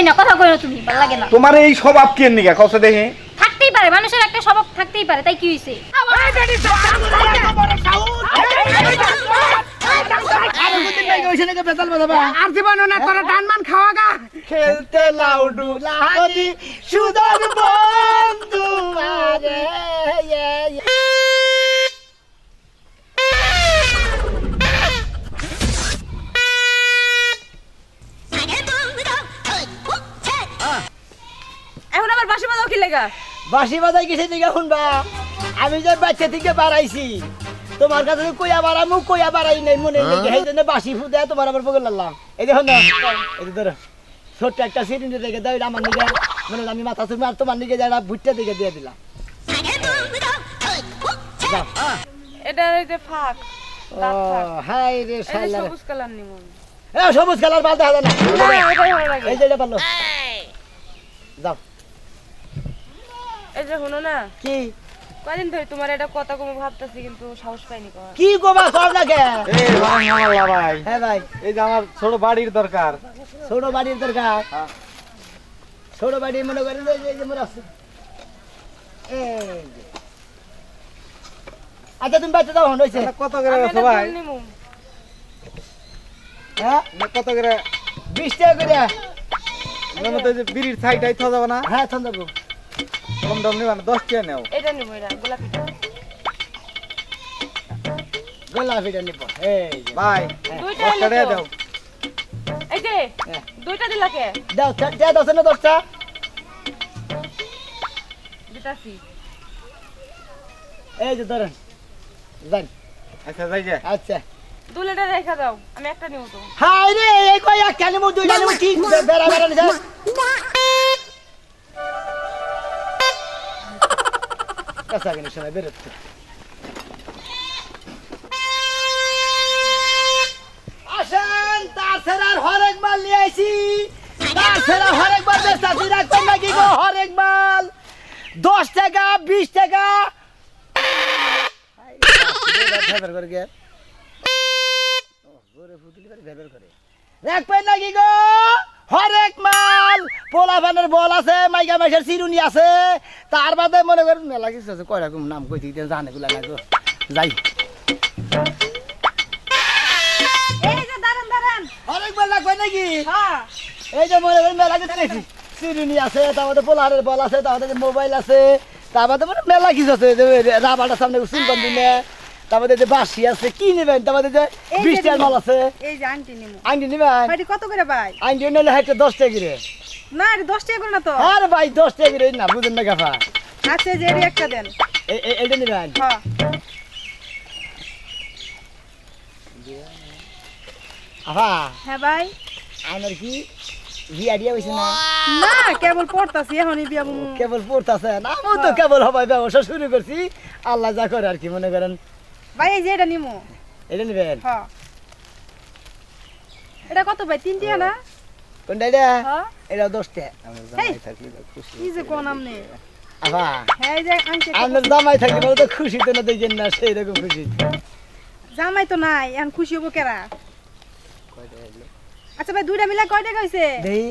পাই না, কথা কইও তুমি, ভালো লাগে না। তোমার এই স্বভাব কি নিগা কসে দেখি? থাকতেই পারে, মানুষের একটা স্বভাব থাকতেই পারে, তাই কি হইছে? আর জীবন না তোরা ডানমান খাওয়া গা খেলতে লাউডু লাহাদি সুদর বন্ধু আরে এখন আবার বাসি বাজাও কি লাগা? বাঁশি বাজাই গেছে দিকে শুনবা আমি যে বাচ্চা থেকে বাড়াইছি তোমার কাছে কইয়া বাড়ামু কইয়া বাড়াই নাই মনে লেগে সেই জন্য বাঁশি ফুদে তোমার আবার বগল লাগাম এই দেখো না এই যে ধরো ছোট্ট একটা সিরিঞ্জ রেখে দাও আমার নিকে মানে আমি মাথা তুমি আর তোমার নিকে যারা ভুট্টা দিকে দিয়ে দিলাম যাও। এটা এই যে ফাঁক ও হাই রে এই যে শালা সবুজ কালার নিমু। এ সবুজ কালার বাল দেখা যায় না ওটাই ভালো লাগে। এই যে এটা ভালো যাও এই যে শুনো না, কি কয়দিন ধরে তোমার এটা কথা কম ভাবতেছি কিন্তু সাহস পাইনি কওয়া। কি গোবা সব না কে এই ভাই মামলা ভাই, হ্যাঁ ভাই এই যে আমার ছোট বাড়ির দরকার। ছোট বাড়ির দরকার ছোট বাড়ি মনে করেন এই যে মোর আছে এই যে। আচ্ছা তুমি বাচ্চা দাও হন হইছে এটা কত করে আমি আছে এটা ভাই? ফুল নিমু। হ্যাঁ এটা কত করে? 20 টাকা করে এর মধ্যে যে বিড়ির ছাইটাই থা যাবে না? হ্যাঁ চন্দ্রবু কম দাম নিবা না, 10 টাকা নাও। এটা নিমু, এটা গোলাপিটা। গোলাপিটা নিব এই যে ভাই দুইটা 10 এলো টাকা তো। দাও। এই যে হ্যাঁ। দুইটা দিলাকে দাও দাও দশ না দশটা দিতাছি। এই যে ধরেন যান আচ্ছা যাই যে। আচ্ছা দুলেটা রেখা দাও, আমি একটা নিমু তো। হাই রে এই কই এক কেন মু দুইটা নিব ঠিক বেড়া বেড়া নিছে কাছা কেন শোনা বেরোচ্ছে আসেন তাছাড়া হরেক মাল নিয়ে আইছি তাছাড়া হরেক মাল বেচাছি রাখবেন নাকি গো হরেক মাল 10 টাকা 20 টাকা ভেবের করে গে ঘরে ফুটলি করে ভেবের করে রাখবেন নাকি গো হরেক মাল পোলাপানের বল আছে মাইকা মাইশের চিরুনি আছে তার বাদে মনে করেন মেলা কিছু আছে কয় রকম নাম কই দিতে জানে গুলা না গো যাই এই যে দাঁড়ান দাঁড়ান। হরেক মাল রাখবেন নাকি হ্যাঁ এই যে মনে করেন মেলা কিছু দেখছি চিরুনি আছে তার মধ্যে পোলারের বল আছে তার মধ্যে মোবাইল আছে তার মধ্যে মানে মেলা কিছু আছে রাবারটা সামনে সিলকন দিলে তার মধ্যে যে বাঁশি আছে কি নেবেন তার মধ্যে যে 20 টাকার মাল আছে এই যে আন্টি নিমু। আইনটি নেবেন ভাই কত করে ভাই? আইনটি নিলে হয়তো 10 টাকা করে না এটা 10 টাকা করে না তো। আরে ভাই 10 টাকা করে না বুঝেন না গাফা আচ্ছা এই যে এর একটা দেন। এইটা নেবেন হ্যাঁ আহা হ্যাঁ ভাই। আমার কি বিয়া দিয়া হইছে না না কেবল পড়তাছি এখনই বিয়া বমু। কেবল পড়তাছে না আমি তো কেবল হবাই ব্যবসা শুরু করছি আল্লাহ যা করে আর কি মনে করেন ভাই এই যে এটা নিমু। এটা নেবেন হ্যাঁ এটা কত ভাই? 3 টাকা না? কোনটা এটা হ্যাঁ এটা 10 টাকা এই কি যে কোন আমনে? আহা হ্যাঁ এই যে আংটি আপনার জামাই থাকলে বলে তো খুশি তো না দেখেন না সেই রকম খুশি জামাই তো নাই এখন খুশি হবো কেরা? আচ্ছা ভাই দুইটা মিলা কয় টাকা হইছে? দেই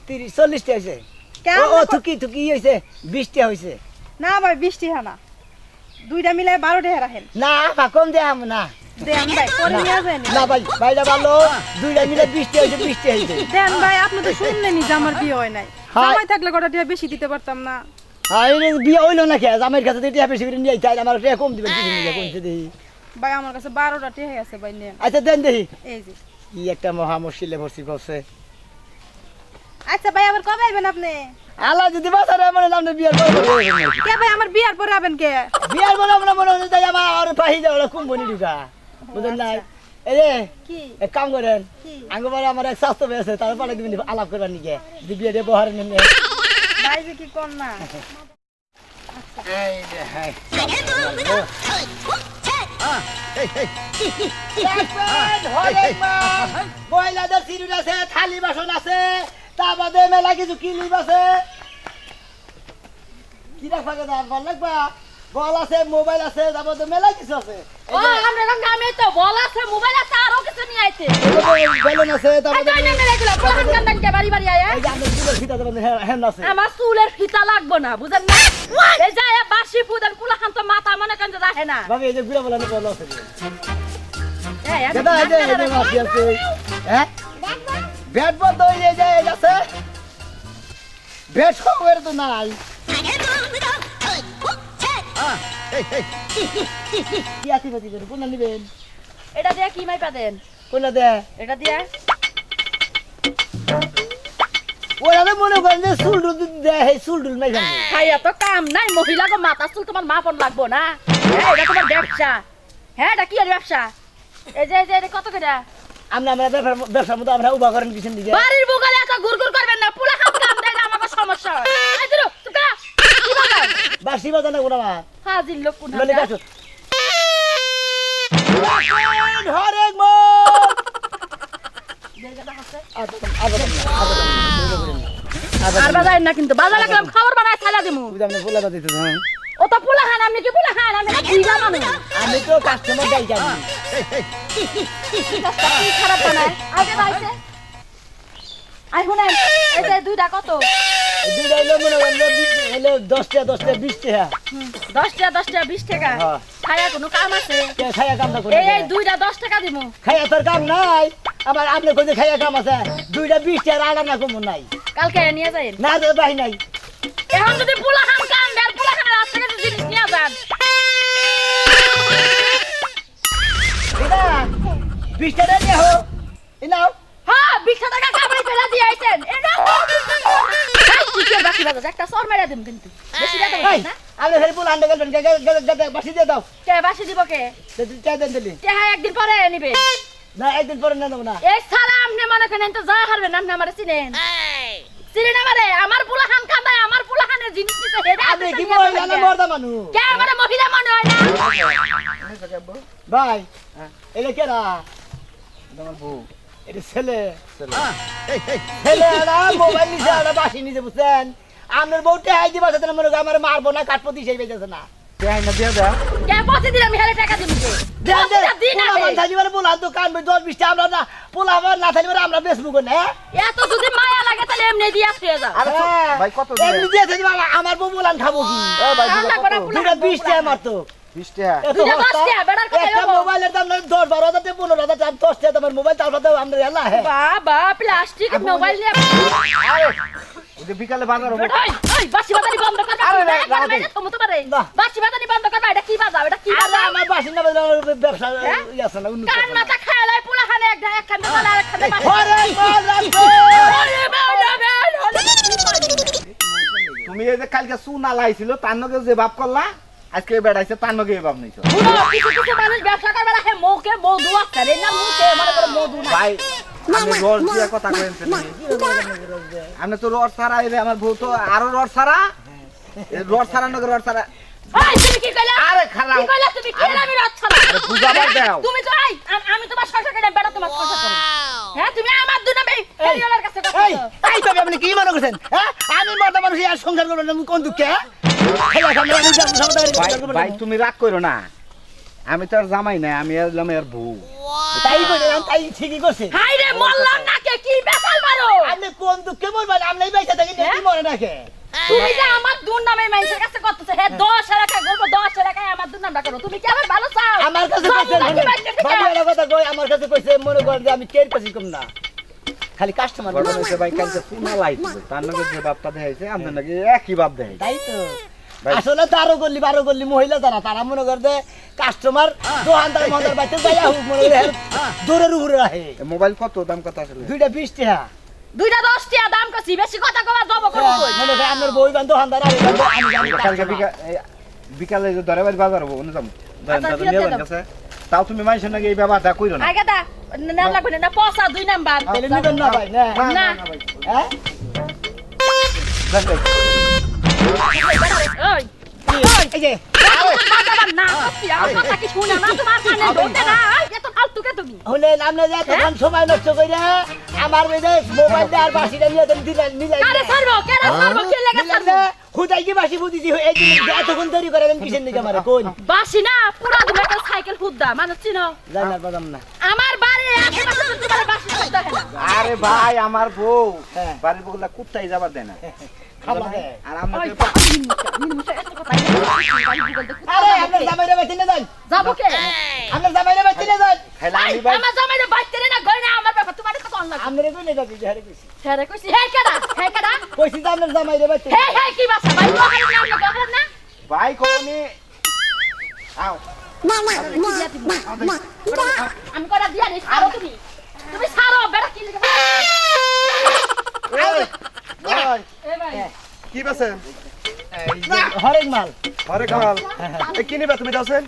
30-40 টাকা হয়েছে কেমন ও থুকি হয়েছে 20 টাকা হয়েছে না ভাই 20 টাকা না, দুইটা মিলাই 12 টাকা রাখেন। না বা কম দেয় না দেন ভাই করে নিয়ে যান। না ভাই ভাইটা ভালো দুইটা মিলে 20 টাকা হয়েছে 20 টাকা হয়েছে দেন ভাই আপনি তো শুনলেনই যে আমার বিয়ে হয় নাই। হ্যাঁ। জামাই থাকলে কটা টাকা বেশি দিতে পারতাম না। বিয়ে হইলো না কে জামাইয়ের কাছে দিয়ে টাকা বেশি করে নিয়ে চাই আমার টাকা কম দিবেন কিছু নিয়ে কমছে দেখি ভাই আমার কাছে 12টা টাকা আছে ভাই নেন। আচ্ছা দেন দেখি এই যে কি একটা মহা মুশকিলে ভর্তি করছে আচ্ছা ভাই আবার কবে আইবেন আপনি? আল্লাহ যদি বাঁচারে মনে নাম বিয়ার করবো কে ভাই আমার বিয়ার পরে আবেন কে? বিয়ার বলে আমরা মনে হচ্ছে তাই আমার আর পাহি যাওয়া কুম্বনি ঢুকা বুঝলেন না এই যে কি এক কাম করেন কি আঙ্গবারে আমার এক স্বাস্থ্য আছে তারপরে দিবেন আলাপ করবার নিকে যদি বিয়ে দিয়ে বহারে নেন ভাই যে কি কোন না এই যে হ্যাঁ মহিলাদের সিরুন আছে থালি বাসন আছে তার বাদে মেলা কিছু কিলিপ আছে কি রাখবা কথা ভাল লাগবা বল আছে মোবাইল আছে তারপর তো মেলা কিছু আছে ও আমরা গ্রামে তো বল আছে মোবাইল আছে আরো কিছু নিয়ে আইছে বেলুন আছে তারপর আচ্ছা না মেরে গেল পোলাহান কান্দান কে বাড়ি বাড়ি আয়া এই যে আমাদের চুলের ফিতা দেবেন হ্যান্ড আছে আমার চুলের ফিতা লাগবো না বুঝেন না এই যে বাসি ফুদেন পোলাহান তো মাথা মনে কেন রাখে না ভাবি এই যে গুলা বলা বল আছে এই আমি দাদা এই যে এই যে মাছি আছে হ্যাঁ ব্যাট বল তো এই যে এই আছে ব্যাট সবের তো নাই কি আছে বাতি করে কোন নিবেন এটা দিয়া কি মাই পাদেন কোনটা দে এটা দিয়া ওরা তো মনে করেন যে সুলডুল দে হে সুলডুল নাই জানি খাইয়া তো কাম নাই মহিলা গো মাথা চুল তোমার মাপন লাগবো না হ্যাঁ এটা তোমার ব্যবসা হ্যাঁ এটা কি আর ব্যবসা এই যে এটা কত করে আমরা ব্যবসার মতো আমরা উবা করেন পিছন দিকে বাড়ির বুকালে এত গুরগুর করবেন না পুলা হাত কাম দেয় আমাকে সমস্যা হয় এই ধরো তুমি কি বলো বাসি বাজা না কোনা হাজির লোক কোন ললি কাছো হরেক মো আর বাজায় না কিন্তু বাজার লাগলাম খাবার বানায় খাইলা দিমু আপনি ফুলা দিতে ও তো পোলা খান আপনি কি পোলা খান আমি ভিজা মানুষ আমি তো কাস্টমার যাই জানি কি খারাপ বানায় আগে বাইছে আই শুনেন এই যে দুইটা কত দুই যাইলো মনে করেন হলো 10 টাকা 20 টাকা 10 টাকা 20 টাকা হ্যাঁ। খায়া কোনো কাম আছে কে খায়া কামটা করে এই দুইটা 10 টাকা দিমু খায়া তোর কাম নাই আমার আপনি কই যে খায়া কাম আছে দুইটা 20 টাকা আলাদা কম নাই কালকে নিয়ে যাই না তো ভাই নাই এখন যদি পোলা খান কাম দেন পোলা খানের রাত থেকে জিনিস নিয়ে যান এটা 20 টাকা নিয়ে হো ইনাও হ্যাঁ 20 টাকা কামাই ফেলা দিয়ে আইছেন এটা কি বাকি বাজার একটা সর মেরে দিম কিন্তু বেশি টাকা এই না আপনি ফের বল আন্ডা গেলেন বাসি দিয়ে দাও কে বাসি দিব কে চা দেন দিলি কে হ্যাঁ একদিন পরে নিবে না একদিন পরে না দেবো না এই সারা আপনি মনে করেন তো যা হারবেন আপনি আমারে চিনেন চিনেন আমারে আমার পোলা খান কান্দায় আমার পোলা খানের জিনিস নিতে হেডা আপনি কি মহিলা না মর্দা মানুষ কে আমারে মহিলা মনে হয় না ভাই এটা কে রা আমার বউ এটা ছেলে ছেলে। ছেলেরা মোবাইল নিছে আর বাসি নিছে বুঝছেন আপনার বউটা হাই দিবা সাথে মনে করে আমার মারবো না কাটপো দিছে বেজেছে না দেয় না দিয়ে দাও কে পৌঁছে দিলাম হেলে টাকা দিব কে দেন দেন দিন পোলা মান থাকলে পোলা তো কানবে 10 20 টা আমরা না পোলা মান না থাকলে আমরা বেচবো না এত যদি মায়া লাগে তাহলে এমনি দিয়া খেয়ে যাও আরে ভাই কত দিবে এমনি দিয়েছে আমার বউ বলান খাবো কি এ ভাই দিবে আল্লাহ করে কত পোলা দুটা 20 টাকা মারতো 20 টাকা এত দুইটা 10 সস্তা? টাকা, বেটার কথা একটা হলো। মোবাইলের দাম 10 12 হাজার 15 হাজার 10 টাকা তোমার মোবাইল তারপর তো আমরা এলা হ্যাঁ বাবা প্লাস্টিক মোবাইল নিয়ে আরে ওই যে বিকালে বাজার হবে ওই ওই বাসি বাজারি বন্ধ করবা আরে, তুমি রাখো একবার দে। মেরে থমতে পারে বাহ। বাসি বাজারি বন্ধ করবা এটা কি বাজাও এটা কি আরে বাজাও আমার বাসিন্দা ব্যবসা হ্যাঁ? ইয়াছে না উন্নত কান মাথা খায়ালাই পোলা খানে এক খান মালা এক খান ওরে মাল রাখো আরে বাবা বেল হলো তুমি এই যে কালকে সুনা লাইছিল তার নগে যে বাপ করলা আজকে বেড়াইছে তার নগে বাপ নিছো বুড়ো কিছু কিছু মানুষ ব্যবসা করবে না হে মুখে মধু আছে না মুখে মনে করে মধু না ভাই আমি রড দিয়া কথা কইন তুমি আমি তো রড ছাড়া এলে আমার বউ তো আরো রড ছাড়া রড ছাড়া নগে রড ছাড়া এই তুমি কি কইলা আরে খারাপ কি কইলা তুমি কি আমি রাচ্ছা না বুঝাবার দাও তুমি তো আমি তোমার সংসার করে বেড়া তোমার সংসার করে হ্যাঁ তুমি আমার দুই নামে ফেরিওয়ালার কাছে কথা এই এই তবে আপনি কি মনে করছেন হ্যাঁ আমি মর্দা মানুষ আর সংসার করব না কোন দুঃখে খেলা খামে আমি ভাই ভাই তুমি রাগ করো না আমি তো আর জামাই নাই আমি এলাম এর বউ তাই করে তাই ঠিকই করছে হাই রে মোল্লার নাকে কি বেসাল মারো আপনি কোন দুঃখে মরবেন আপনি বাইসা থাকি কি মরে নাকে তুমি যে আমার দুই নামে মানুষের কাছে করতেছ হে 10 টাকা করব 10 টাকায় আমার দুই নামটা করো তুমি কি আমার ভালো চাও আমার কাছে কইছেন বাড়িওয়ালা কথা কই আমার কাছে কইছে মনে করেন যে আমি কের কাছে কম না খালি কাস্টমার ঘটনা হইছে ভাই কালকে সুনা লাইছিল তার নগে যে বাপটা দেখাইছে আপনার নাকি একই বাপ দেখাইছে তাই তো ভাই। আসলে তারও গল্লি বারো গল্লি মহিলা তারা মনে করে যে কাস্টমার দোকানদার মন্দার বাইতে যাইয়া হোক মনে করে দূরের উপরে রাখে এই মোবাইল কত দাম কত আসলে দুইটা 20 টাকা দুইটা 10 টাকা দাম কছি বেশি কথা কওয়া যাব করব কই মনে করে আপনার বই বান দোকানদার আর আমি জানি কালকে বিকালে যে দরে বাড়ি বাজার হবো অন্য যাম আচ্ছা, দাদা ফিরত নিয়ে দিয়ে যান দাও। কাছে তাও তুমি মানুষের নাকি এই ব্যবহারটা কইরো না আগে দা নাম লাগবে না পয়সা দুই নাম্বার তাহলে নিবেন না ভাই না না। ভাই হ্যাঁ যান ভাই। ওই এই যে বাজাবার না কছি আমার কথা কি শুনে না তোমার কানে ঢোকে না এত ফালতু কে তুমি হলে আপনি যে তখন সময় নষ্ট কইরা আমার মেয়ে মোবাইল আর বাসিটা নিয়ে দেন দিলেন নিলেন কারে ছাড়বো কেন ছাড়বো কে লাগে ছাড়বো খুদাই কি বাসি ফুদিছি এই জন্য এতক্ষণ দেরি করে দেন কিসের দিকে আমার কোন বাসি না পুরা দিন একটা সাইকেল ফুদ্দা মানে চিনো যাই না বাদাম না আমার বাড়ির আশেপাশে তো তোমার বাসি ফুদ্দা হয় না আরে ভাই আমার বউ হ্যাঁ। বাড়ির বউগুলা কুত্তাই যাবার দেয় না খাবার দেয়। আর আমরা ওই নিমুষা এত কথা আরে আপনার জামাইরে বেঁচে না যান যাবো কে আপনার জামাইরে বেঁচে না যান খাইলা আমি ভাই আমার জামাইরে বাইতে না গই না আমার ব্যাপার তোমার কথা অন লাগে আপনারে কই না যাবি হারে কইছি হ্যাঁ রে কইছি হে কেডা কইছি যে আপনার জামাইরে বেঁচে হে হে কি বাসা ভাই ওখানে না ওখানে না ভাই কোনি আও আমি করা দিয়া নেই ছাড়ো তুমি তুমি ছাড়ো বেটা কি লিখে এই ভাই এ ভাই কি বেছেন হরেক মাল আরে কামাল এই কি নিবা তুমি যাওছেন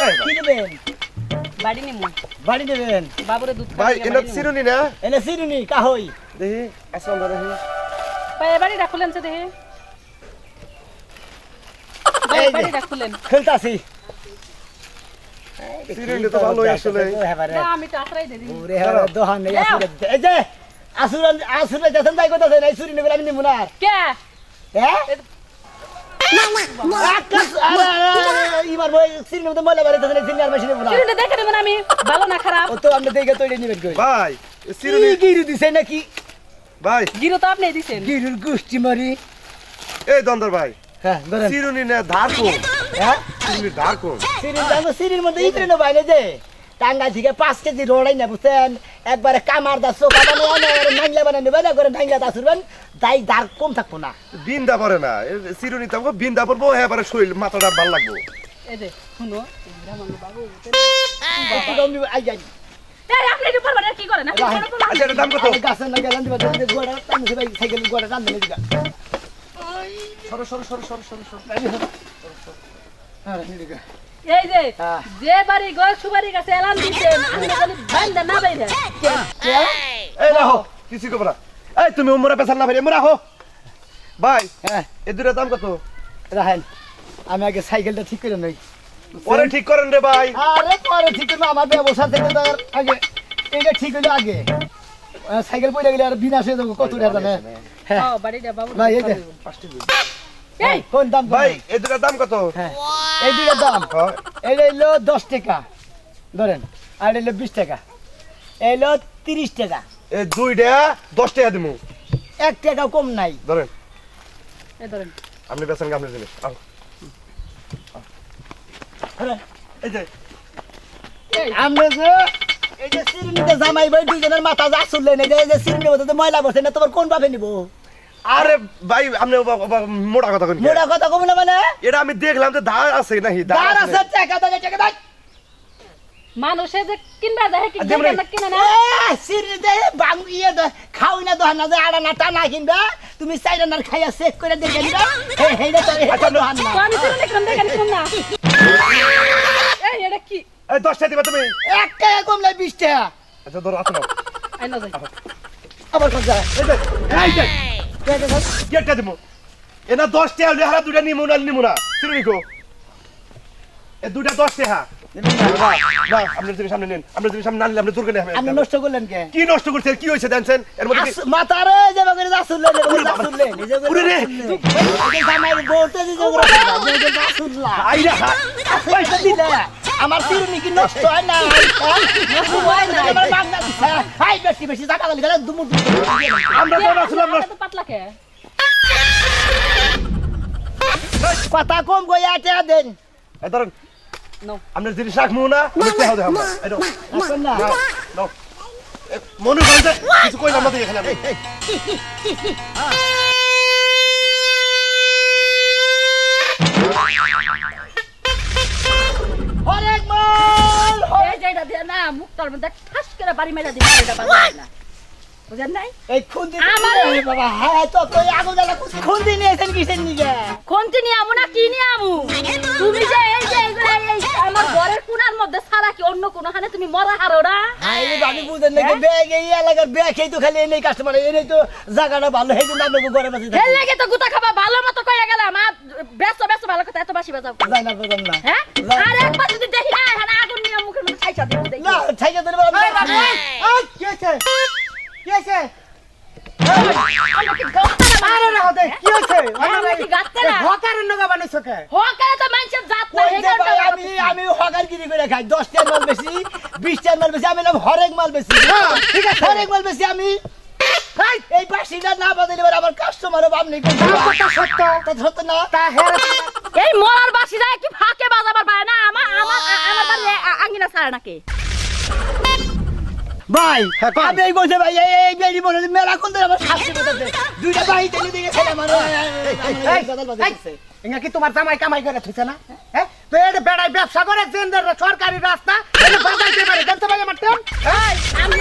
এই কি নেবেন বাড়ি নিমু বাড়ি দেবেন বাবুরে দুধ ভাই এনে চিরুনি না এনে সিরুনি কাহই দেখি আসল দেখি ভাই বাড়ি রাখলেন সে দেখে এই যে। বাড়ি রাখলেন খেলতাছি চিরুনি তো ভালোই আসলে না আমি তো আশ্রয় দিই ওরে হারে দোহান নেই আসুরে এই যে আসুরে যখন যাই কথা নাই সিরুনি বলে আমি নিমু না আর। কে হ্যাঁ আকাশ আরে ইবার বই সিরুনি মধ্যে ময়লা বাড়ি তাহলে সিরুনি আর মেশিনে বলা চিরুনি দেখে নেবেন আমি ভালো না খারাপ ও তো আমরা দেখে তৈরি নিবেন কই ভাই চিরুনি গিরু দিছে নাকি ভাই গিরো তো আপনি দিছেন গিরুর গুষ্টি মারি এই দন্দর ভাই হ্যাঁ ধরেন চিরুনি না ধার কোন হ্যাঁ চিরুনি ধার কোন সিরির মধ্যে ইতরে না বাইরে যে টাঙ্গা থেকে 5 কেজি রোড়াই না বুঝছেন একবারে কামার দা চোখা বানানো নাইলা বানানো নেবেন করে নাইলা দা সুরবেন দাই দার কম থাকবো না বিন্দা পড়ে না চিরুনি তো বিন্দা পড়বো হ্যাঁ পরে শরীর মাথাটা ভালো লাগবো এই যে শুনো বাবু একটু কম দিবে আই যাই এই আপনি কি পারবেন কি করেন আপনি রাহেন। কোনো আচ্ছা এটার দাম কত আমি গাছের না গেলাম দিবা দিবা গোড়া টানছে ভাই সাইকেল গোড়া টান দিলে দিবা সরো সরো সরো সরো সরো সরো হ্যাঁ নিদিকা এই যে হ্যাঁ। যে বাড়ি ঘর সুবাড়ি কাছে এলান দিছেন আমি খালি ভাইন্দা না বাইরে এই রাখো কিছু কব না এই তুমি উমরা পেছাল না ভাই উমরা রাখো ভাই হ্যাঁ এই দুটার দাম কত রাহেন আমি আগে সাইকেলটা ঠিক করে নই পরে ঠিক করেন রে ভাই আরে পরে ঠিক করবো আমার ব্যবসা থেকে তো আর আগে এইটা ঠিক হইলো আগে সাইকেল পড়ে গেলে আর বিনাশ হয়ে যাবো কত টাকা জানে হ্যাঁ ও বাড়িটা বাবু ভাই এই যে এই কোন দাম ভাই এই দুটার দাম কত হ্যাঁ এই দুটোর দাম হ্যাঁ এটা হইলো 10 টাকা ধরেন আর হইলো 20 টাকা এইলো 30 টাকা এই দুইটা 10 টাকা দিমু 1 টাকাও কম নাই ধরেন এই ধরেন আপনি বেছেন আপনি জিনিস আও ধরেন। এই যে আমরা যে এই যে সিরিনিতে জামাই ভাই দুইজনের মাথা যা চুললেন এই যে সিরিনির মধ্যে মোয়লা বসে না তোমার কোন ভাবে নিব আরে ভাই আপনি মোটা কথা কইন মোটা কথা কম না মানে এটা আমি দেখলাম যে ধার আছে নাকি দাঁড় আছে টাকা দাও মানুষে যে কিনবা যায় কি দেব রে। না কিনা না সিরিনিতে বাং ইয়ে খাওই না দোহান না যে আড়া না টানা কিনবা তুমি চাইরা না খাইয়া চেক করে দেখে নিবা হেইটা তো এটা দোহান না তো আমি চিরুনি কোন দেখেন কোন না এই এটা কি এই 10 টাকা দিবা তুমি 1 টাকা কম নাই 20 টাকা আচ্ছা ধরো আসো আই না যাই আবার কোন যায় এই যে কেটে দিমু এনা 10 টাকা লেহারা দুইটা নিমু না চিরুনি কো এই দুইটা 10 টাকা না আপনি যদি সামনে নেন আপনি যদি সামনে না নিলে আপনি দূর করে আপনি নষ্ট করলেন কে কি নষ্ট করছেন কি হইছে জানেন এর মধ্যে কি- মাতারে যে বাগরে যাসুললেন যাসুললেন এই যে উরে রে। জামাই বলতে যে যে যাসুল্লা আইরা পয়সা দিলে আমার চিরুনি কি নষ্ট হয় না হয় না। আমার বাগনা দিছে হাই বেশি বেশি টাকা দিলে গেলে দুমুর আমরা তো আসলাম না তো পাতলা কে কথা কম গয়া টাকা দেন এই ধরেন নো আপনি জিনিস রাখমু না আমি টাকা দেব এই দাও আসুন না নাও মনে করেন যে কিছু কইলাম না তো এখানে আমি হরেক মাল এই যে এটা দিয়ে না মুখটার মধ্যে ঠাস করে বাড়ি মেরে দিই এটা বাজায় না বুঝেন নাই এই খুন্দি আমার- বাবা হ্যাঁ তো কই আগো জ্বালা খুন্দি নিয়েছেন কিসের নিগে কোনটি নিয়ে আমু না কি নিয়ে আমু তুমি যে এই যে এগুলা এই আমার ঘরের কোণার মধ্যে ছাড়া কি অন্য কোনো হানে তুমি মরা হারো না হাই বাড়ি বুঝেন নাকি ব্যাগ এই এলাকার ব্যাগ এই তো খালি এনেই কাস্টমার এনেই তো জায়গাটা ভালো এই জন্য আপনাকে ঘরে বসে হেল লাগে তো গুতা খাবা ভালো মতো কইয়া গেলাম মা ব্যস্ত ব্যস্ত ভালো কথা এত বাসি বাজাও যাই না বুঝলাম না হ্যাঁ আর একবার যদি দেখি না এখানে আগুন নিয়ে মুখের মধ্যে ছাইছা দিব দেখি না ছাইকে ধরে বললাম এই বাবু, এই। কি হয়েছে কি হয়েছে আমরা কি গাত্তারা আরে না হতে কি হচ্ছে আমরা কি গাত্তারা হকারের নগা বানাইছো কে হকারে তো মানুষের জাত না ওই যে হেগার ভাই, আমি হকারগিরি করে খাই 10 টাকা মাল বেশি 20 টাকা মাল বেশি আমি না হরেক মাল বেশি ঠিক আছে হরেক মাল বেশি আমি ভাই এই বাসিটা না বাজাইলে এবার আমার কাস্টমারও বাম নেই কথা সত্য তা সত্য না তা হেরে এই মরার বাসি যায় কি ফাঁকে বাজাবার পারে না আমার বাড়ি আঙ্গিনা ছাড়ে নাকি ভাই আমি এই বলতে ভাই এই বেরি বলে মেলা কোন ধরে আমার শাস্তি পেতেছে দুইটা ভাই তেলি দিকে খেলা আমার গদল বাজাইছে এঙ্গা কি তোমার জামাই কামাই করে থইছে না হ্যাঁ তো এটা বেড়াই ব্যবসা করে জেন্দার সরকারি রাস্তা এটা বাজাইতে পারে জানতে পারে আমার টেম এই আমি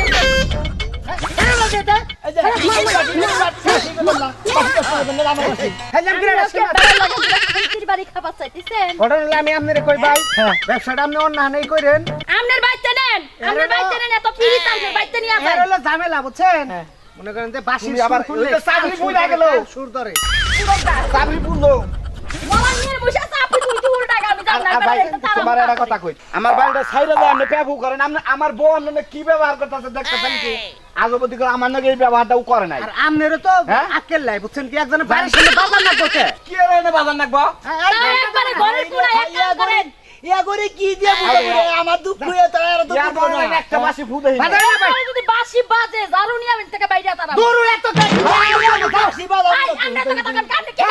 এর লাগে এটা এই যে শাস্তি বললা আমার কাছে হেলাম কি আজকে বেড়া লাগে খুঁটির বাড়ি খাবার চাইতেছেন ঘটনা আমি আপনারে কই ভাই ব্যবসাটা আপনি অন্য নেই করেন আমনের বাইতে নেন আমনের বাইতে নেন এত পিড়ি তালনের বাইতে নিয়ে এর আসেন হলো ঝামেলা বুঝছেন মনে করেন যে বাসি তুমি আবার ওই যে চাবি ভুলে গেল। সুর ধরে চাবি পুরলো মরার নিয়ে বসে আছে আপনি তুই উল্টা গামি যান না ভাই তোমার একটা কথা কই আমার বাড়িটা ছাইরা দাও আপনি পেবু করেন আমার বউ আপনি কি ব্যবহার করতেছে দেখতেছেন কি আজবদি করে আমার নাকি এই ব্যবহারটাও করে নাই আর আমনেরও তো হ্যাঁ? আক্কেল লাই বুঝছেন কি একজনের বাড়ির সামনে বাজার না করতে কি এর এনে বাজার নাকবো একবারে ঘরের কোণে এক কাজ করেন ইয়া করে কি দিয়ে বুঝাবো আমার দুঃখ হয়ে তারা আর দুঃখ ইয়ার করো বড় না একটা বাসি ফুদে বাজার না ভাই যদি বাসি বাজে জারু নিয়ে আমি থেকে বাইরে তারা দূর এত বাসি বাজাও আই আমরা তো তখন কানে কে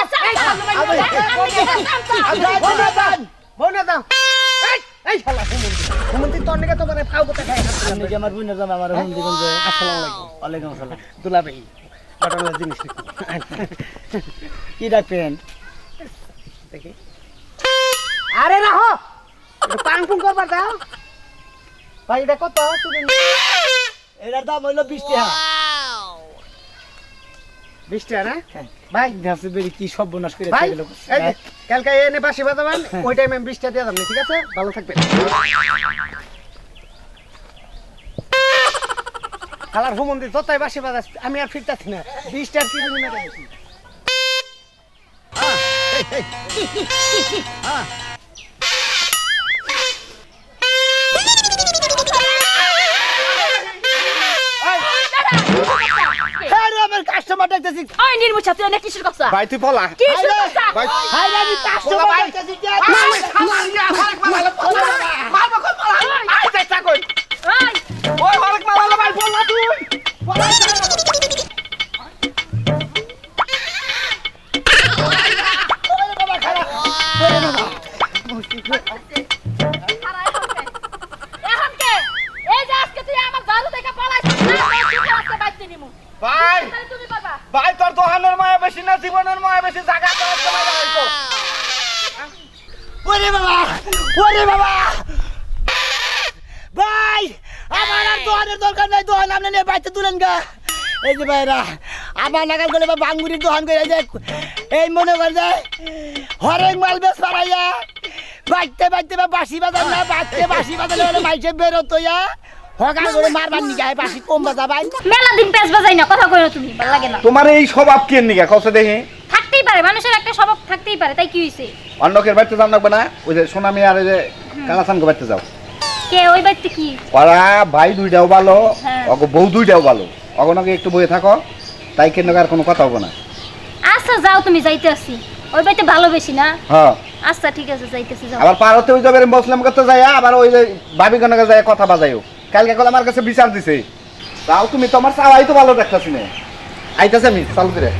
বনে দাও এই এই শালা হুমন্তি তোর নিকে তো মানে ফাউ কথা খাই আপনি কি আমার বুইনা জামা আমার হুম দিবেন যে আসসালামু আলাইকুম ওয়ালাইকুম আসসালাম দুলা ভাই ঘটনা জিনিস কি ডাকবেন দেখি আরে রাহো একটু পাং পুং করবার দাও ভাই এটা কত এটার দাম হইলো 20 টাকা 20 টাকা না হ্যাঁ। ভাই দেখছি বেরি কি সর্বনাশ করে ভাই দিল এই যে, কালকে এনে বাসি বাজাবেন ওই টাইমে আমি 20 টাকা দিয়ে দাম ঠিক আছে ভালো থাকবেন খালার হুমন্দি যতই বাসি বাজাস আমি আর ফিরতাছি না 20 টাকা কিলো নিয়ে গেছি আরে আমার কাস্টমার দেখতেছি ওই নির্মুছা তুই অনেক কিসের কথা ভাই তুই পলা কিসের কথা ভাই হাই আমি কাস্টমার ভাই। দেখতেছি আই চেষ্টা কই ওই ওই হরেক মালালো ভাই বললা তুই এখন কে এই যে আজকে তুই আমার জারু থেকে পালাইছিস না তুই আজকে বাইতে নিমু ভাই তাহলে তুমি পারবা ভাই তোর দোকানের মায়া বেশি না জীবনের মায়া বেশি জায়গা তো একটা মায়া হইতো ওরে বাবা ভাই আমার আর দোকানের দরকার নাই দোকান আপনি নিয়ে বাইতে তুলেন গা এই যে ভাইরা আমার নাগাল করে বা বাঙ্গুরির দোকান করে যে এই মনে কর যে হরেক মাল বেশ পারাইয়া বাইতে বা বাসি বাজার না বাসি বাজারে হলে মাইসে বেরোতো হকার করে মারবার নিকে বাসি কম বাজা ভাই মেলা দিন পেঁচ বাজাই না কথা কইও তুমি ভালো লাগে না তোমার এই স্বভাব কি নিগা কসে দেখি থাকতেই পারে মানুষের একটা স্বভাব থাকতেই পারে তাই কি হইছে অন্যকের বাড়িতে যাও লাগবে না ওই যে সোনামি আর ওই যে কালাসানকে বাড়িতে যাও কে ওই বাড়িতে কি ওরা ভাই দুইটাও ভালো হ্যাঁ। অগো বউ দুইটাও ভালো অগনকে একটু বয়ে থাকো তাই কেন আর কোনো কথা হবে না আচ্ছা যাও তুমি যাইতে আসি ওই বাড়িতে ভালোবেসি না হ্যাঁ আচ্ছা ঠিক আছে যাইতেছি যাও আবার পারতে ওই যাবে মুসলিম করতে যায় আবার ওই যে ভাবি কনকে যায় কথা বাজাইও কালকে কল আমার কাছে বিচার দিছে তাও তুমি তোমার চাওয়াই তো ভালো দেখতাছি না আইতাছে আমি চালু করে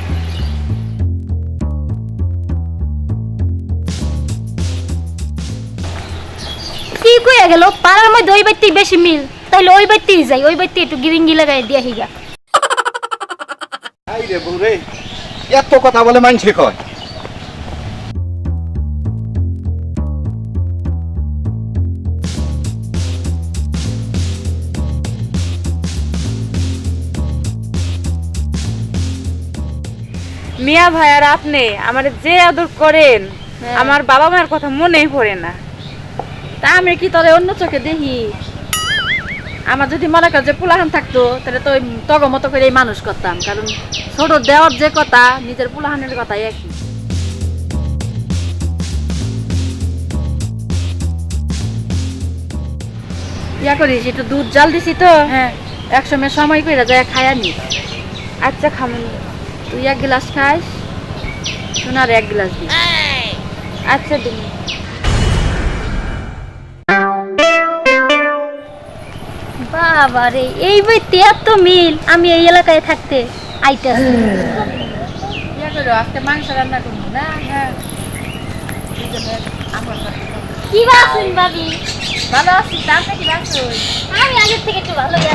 কি কইয়া গেল পাড়ার মধ্যে ওই বাড়িতেই বেশি মিল তাইলে ওই বাড়িতেই যাই ওই বাড়িতে একটু গিরিঙ্গি লাগাই দিয়া হিগা আই রে বউ রে এত কথা বলে মানছে কয় মিয়া ভাই আর আপনি আমার যে আদর করেন আমার বাবা মায়ের কথা মনেই পড়ে না। তা আমি কি তোরে অন্য চোখে দেখি আমার যদি মনে কর যে পুলাহান থাকতো তাহলে তো তগ মতো করে মানুষ করতাম কারণ ছোট দেওয়ার যে কথা নিজের পুলাহানের কথাই একই ইয়া করিস একটু দুধ জাল দিছি তো হ্যাঁ একসময় সময় করে যায় খায়া নিস আচ্ছা খামুন। তুই 1 গ্লাস খাইস, সোনার 1 গ্লাস দিস। আচ্ছা দিন। বাবা রে, এই বাড়িতে এত মিল, আমি এই এলাকায় থাকতে আইতাছি। ইয়া করো, আজকে মাংস রান্না করবো না? হ্যাঁ। দুজনে আমার সাথে খাবো। কি বাসুন ভাবি? ভালো আছি, তাতে কি বাসুন? আমি আগের থেকে একটু ভালো আছি।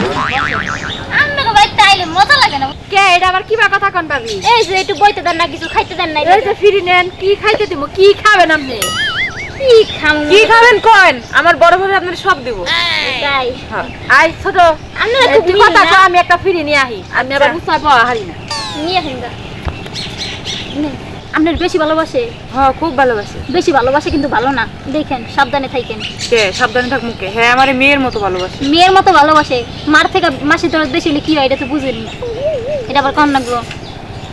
আপনাকে বাড়িতে আইলে মজা লাগে না? কে এটা আবার কিবা কথা কন ভাবি? এই যে একটু বইতে দেন না, কিছু খাইতে দেন না। এই যে ফিরি নেন, কি খাইতে দিব? কি খাবেন আপনি? কি খামু? কি খাবেন কয়েন? আমার বড় ভাবে আপনার সব দিব। তাই হ্যাঁ। আই ছোট, আপনারা এই খুব তুই মিল কথা না? কও, আমি একটা ফিরি নিয়ে আহি। আমি আবার উৎসাহ পাওয়া হারি না। নিয়ে আসেন গা। নেন। আপনার বেশি ভালোবাসে? হ্যাঁ খুব ভালোবাসে। বেশি ভালোবাসে কিন্তু ভালো না, দেখেন সাবধানে থাকেন। কে সাবধানে থাক মুখে। হ্যাঁ আমার মেয়ের মতো ভালোবাসে। মেয়ের মতো ভালোবাসে, মার থেকে মাসির দরদ বেশি হলে কি হয় এটা তো বুঝেনি। এটা আবার কন লাগলো।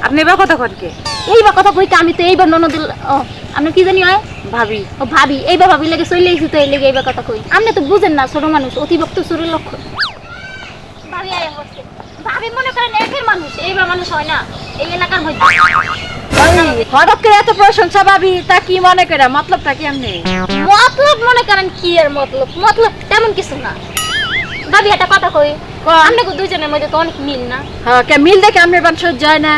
আপনি এবার কথা কন কে? এইবার কথা কই, আমি তো এইবার ননদ। ও আপনার কি জানি হয়? ভাবি। ও ভাবি, এইবার ভাবি লেগে চলে এসেছি তো এই লেগে এইবার কথা কই। আপনি তো বুঝেন না, ছোট মানুষ, অতিভক্ত চুরির লক্ষণ। ভাবি আয়া বসে, ভাবি মনে করেন একের মানুষ, এইবার মানুষ হয় না এই এলাকার মধ্যে। হঠাৎ করে এত প্রশংসা ভাবি, তা কি মনে করে? মতলবটা কি আপনি? মতলব মনে করেন কি আর মতলব? মতলব তেমন কিছু না। ভাবি একটা কথা কই, আপনাকে দুইজনের মধ্যে তো অনেক মিল না? হ্যাঁ, কে মিল দেখে আপনার বান সহ্য হয় না?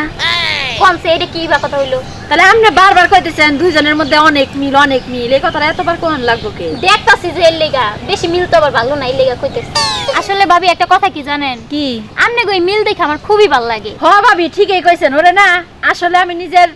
কমছে এটা কি বা কথা হইলো? তাহলে আপনি বারবার কইতেছেন দুইজনের মধ্যে অনেক মিল, অনেক মিল। এই কথাটা এতবার কোন লাগবো কে? দেখতাছি যে এর লেগা বেশি মিল তো আবার ভালো না, এই লেগা কইতেছি। আসলে ভাবি একটা কথা কি জানেন? কি? আপনি কই মিল দেখে আমার খুবই ভালো লাগে। হ ভাবি, ঠিকই কইছেন। ওরে না, আসলে আমি নিজের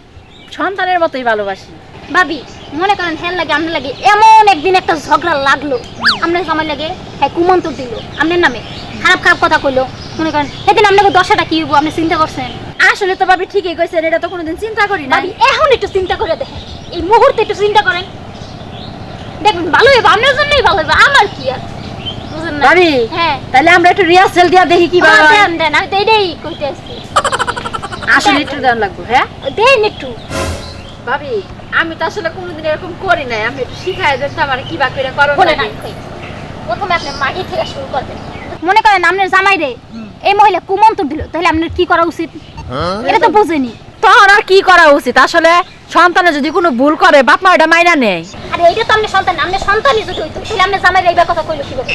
সন্তানের মতোই ভালোবাসি। ভাবি মনে করেন হ্যাঁ লাগে আপনার লাগে, এমন একদিন একটা ঝগড়া লাগলো, আপনার সময় লাগে হ্যাঁ কুমন্তর দিল আপনার নামে, খারাপ খারাপ কথা কইলো, মনে করেন সেদিন আপনাকে 10টা কি হইব আপনি চিন্তা করছেন? আসলে তো ভাবি ঠিকই কইছেন, এটা তো কোনোদিন চিন্তা করি না। ভাবি এখন একটু চিন্তা করে দেখেন, এই মুহূর্তে একটু চিন্তা করেন, দেখবেন ভালো হইব, আপনার জন্যই ভালো হইব, আমার কি আছে বুঝেন না? ভাবি হ্যাঁ তাহলে আমরা একটু রিহার্সাল দিয়া দেখি কি ভাবে। দেন দেন, আমি তো এটাই কইতে আসছি। আসলে একটু দেন লাগবে। হ্যাঁ দেন একটু। ভাবি, আমি তো আসলে কোনোদিন এরকম করি নাই, আমি একটু শিখাই দেন তো আমার কি বা করে করো বলে না, প্রথমে আপনি মাটি থেকে শুরু করবেন। মনে করেন আপনার জামাই রে এই মহিলা কুমন্তর দিল, তাহলে আপনার কি করা উচিত? এটা তো বুঝেনি। তখন আর কি করা উচিত? আসলে সন্তানে যদি কোনো ভুল করে বাপ মা এটা মাইনা নেয়। আরে এইটা তো আপনার সন্তান, আপনার সন্তানই যদি হইতো তাহলে আপনার জামাই এইবার কথা কইলো কি বলবো?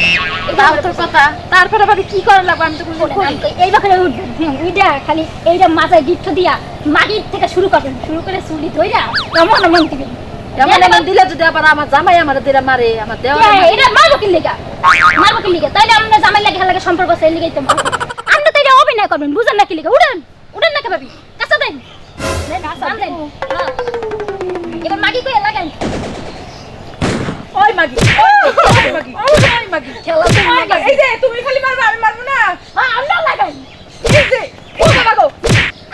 তাও তোর কথা। তারপরে ভাবি কি করা লাগবে? আমি তো কোনো করি না। এই বাকরে উঠবেন, উইডা খালি এইটা মাথায় গিট্ট দিয়া মাটির থেকে শুরু করবেন, শুরু করে চুলি ধইরা এমন এমন দিবেন। এমন এমন দিলে যদি আবার আমার জামাই আমার দিলে মারে, আমার দেওয়া এটা মারবো কি লেগা? মারবো কি লেগা? তাইলে আপনার জামাই লাগে লাগে সম্পর্ক সেই লেগেই তো মারবো। আপনি তো এটা অভিনয় করবেন, বুঝেন না কি লেগা? উঠেন উঠেন না কে ভাবি, কাঁচা দেন দেন কাঁচা দেন। হ্যাঁ এবার মাগি কই লাগান। ওই মাগি, ওই মাগি, ওই মাগি খেলা তো মাগি। এই যে তুমি খালি মারবা, আমি মারবো না। হ্যাঁ আমরা লাগাই। এই যে ও বাবা গো,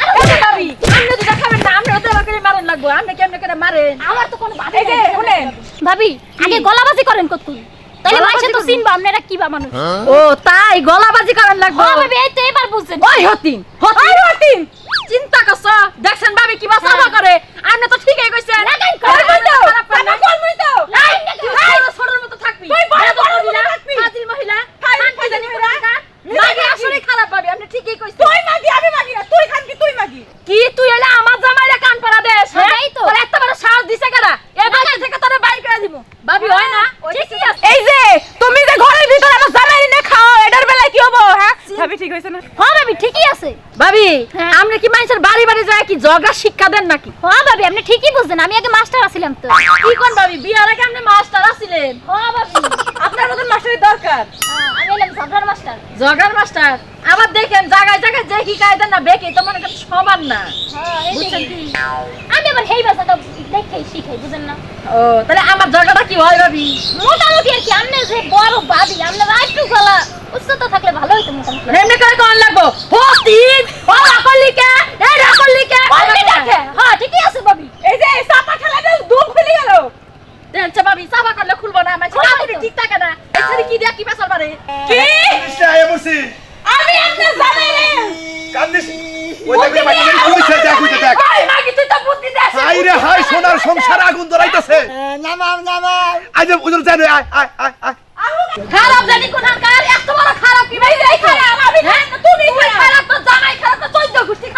আরে ভাবি আপনি তো দেখাবেন না, আপনি ওদের করে মারেন লাগবো। আপনি কেমনে করে মারেন? আমার তো কোনো বাধা এই যে নাই। শুনেন, ভাবি আগে গলাবাজি করেন কতক্ষণ, তাইলে মাইসে তো চিনবা আপনারা কি বা মানুষ। ও তাই গলাবাজি করেন লাগবো? হ্যাঁ ভাবি এই তো এবার বুঝছেন। ওই হতিন, হতিন, হতিন চিন্তা করছো? দেখছেন ভাবি কি বাসাবা করে? আপনি তো ঠিকই কইছেন। লাগাই করবই তো, খারাপ করে না। করবই তো। লাগাই না। তুই ছোটর মতো থাকবি। তুই বড় বড় মতো থাকবি। ফাজিল মহিলা, ফাজিল মহিলা। মাগি আসলে খারাপ ভাবি, আপনি ঠিকই কইছেন। তুই মাগি আমি মাগি না, তুই খান কি তুই মাগি। কি তুই এলে আমার জামাইরে কান পাড়া দেশ? হ্যাঁ, এই তো। তোর এত বড় সাহস দিছে কারা? এই বাড়ি থেকে তোরে বাইর করে দিমু। ভাবি হয় না? ঠিকই আছে। এই যে তুমি যে ঘরের ভিতর আমার জামাই এনে খাও, এটার বেলায় কি হবো? হ্যাঁ ভাবি ঠিক হইছে না? হ্যাঁ ভাবি ঠিকই আছে। ভাবি হ্যাঁ। আপনি কি মানুষের বাড়ি বাড়ি যায় কি জগা শিক্ষা দেন নাকি? হ্যাঁ ভাবি আপনি ঠিকই বুঝছেন, আমি আগে মাস্টার আছিলাম তো। কি কোন ভাবি বিয়ার আগে আপনি মাস্টার আছিলেন? হ্যাঁ ভাবি আপনার মতন মাস্টারের দরকার। আমি এলাম ঝগড়ার মাস্টার। Jogger master. আবার দেখেন জায়গায় জায়গায় যে কি কায়দা না বেকে তো মনে করেন সমান না। হ্যাঁ বুঝছেন কি? আমি আবার হেই ভাষাটা দেখেই শিখাই, বুঝেন না? ও তাহলে আমার জগাটা কি হয় ভাবি? মোটামুটি আর কি, আপনি যে বড় ভাবি আপনার একটু গলা উচ্চতা থাকলে ভালো হইতো মোটামুটি। এমনি করে কোন লাগবো? হতিন ও রাকলিকা, এই রাকলিকা। হ্যাঁ ঠিকই আছে ভাবি। এই যে চাপা খেলা দিয়ে দুম খুলে গেল। দেখছে ভাবি চাপা করলে খুলবো না, আমার খুলবো কাপড় তো। ঠিক থাকে না। এই ছেলে কি দিয়া কি বেসার পারে? কি? জিনিসটা আয়া বসি আমি আপনার জামাই রে। কান্দিস ওই দেখে মাটি কইছে দেখ কইতে দেখ ওই মাগি তুই তো বুদ্ধি দেস। হাই রে হাই সোনার সংসার আগুন ধরাইতেছে নামাও নামাও। আজ উজুর জানে আয় আয় আয় আয় খারাপ জানি কোথাকার, এত বড় খারাপ কি ভাই? এই খারাপ আমি খারাপ, তুমি খারাপ, তোর জামাই খারাপ, তোর চৈদ্দ গোষ্ঠী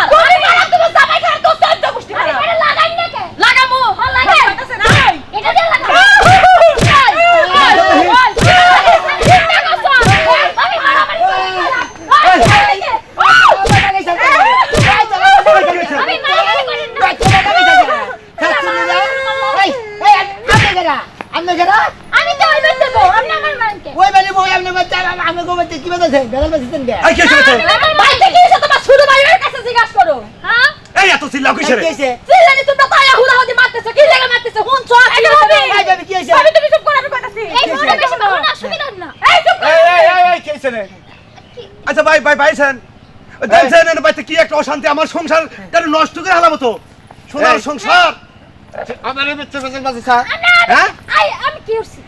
আমনে কেনা আমি তো ওই বাড়িতে বউ আপনি আমার মানকে ওই বাড়ি বউ আমনে বাচ্চা আমনে গো বাচ্চা কি বাজছে বেলাল বাজছেন কে এই কে ছেলে বাইতে কি এসে তোমার ছোট ভাইয়ের কাছে জিজ্ঞাসা করো হ্যাঁ এই এত চিল্লাও কিসের কি হইছে চিল্লানি তোমরা তাই হুদাহুদি মারতেছো কি লাগা মারতেছো হুন চল ভাই ভাবি কি হইছে আমি তুমি চুপ করে আমি কইতাছি এই বউটা বেশি বউ না সুবিধা না এই চুপ কর এই কে ছেলে আচ্ছা ভাই ভাইছেন দেখছেন এর বাইতে কি একটা অশান্তি আমার সংসার তার নষ্ট করে হালাবো তো সোনার সংসার আমার বেচে বেচে বাজে স্যার হ্যাঁ আমি কি করছি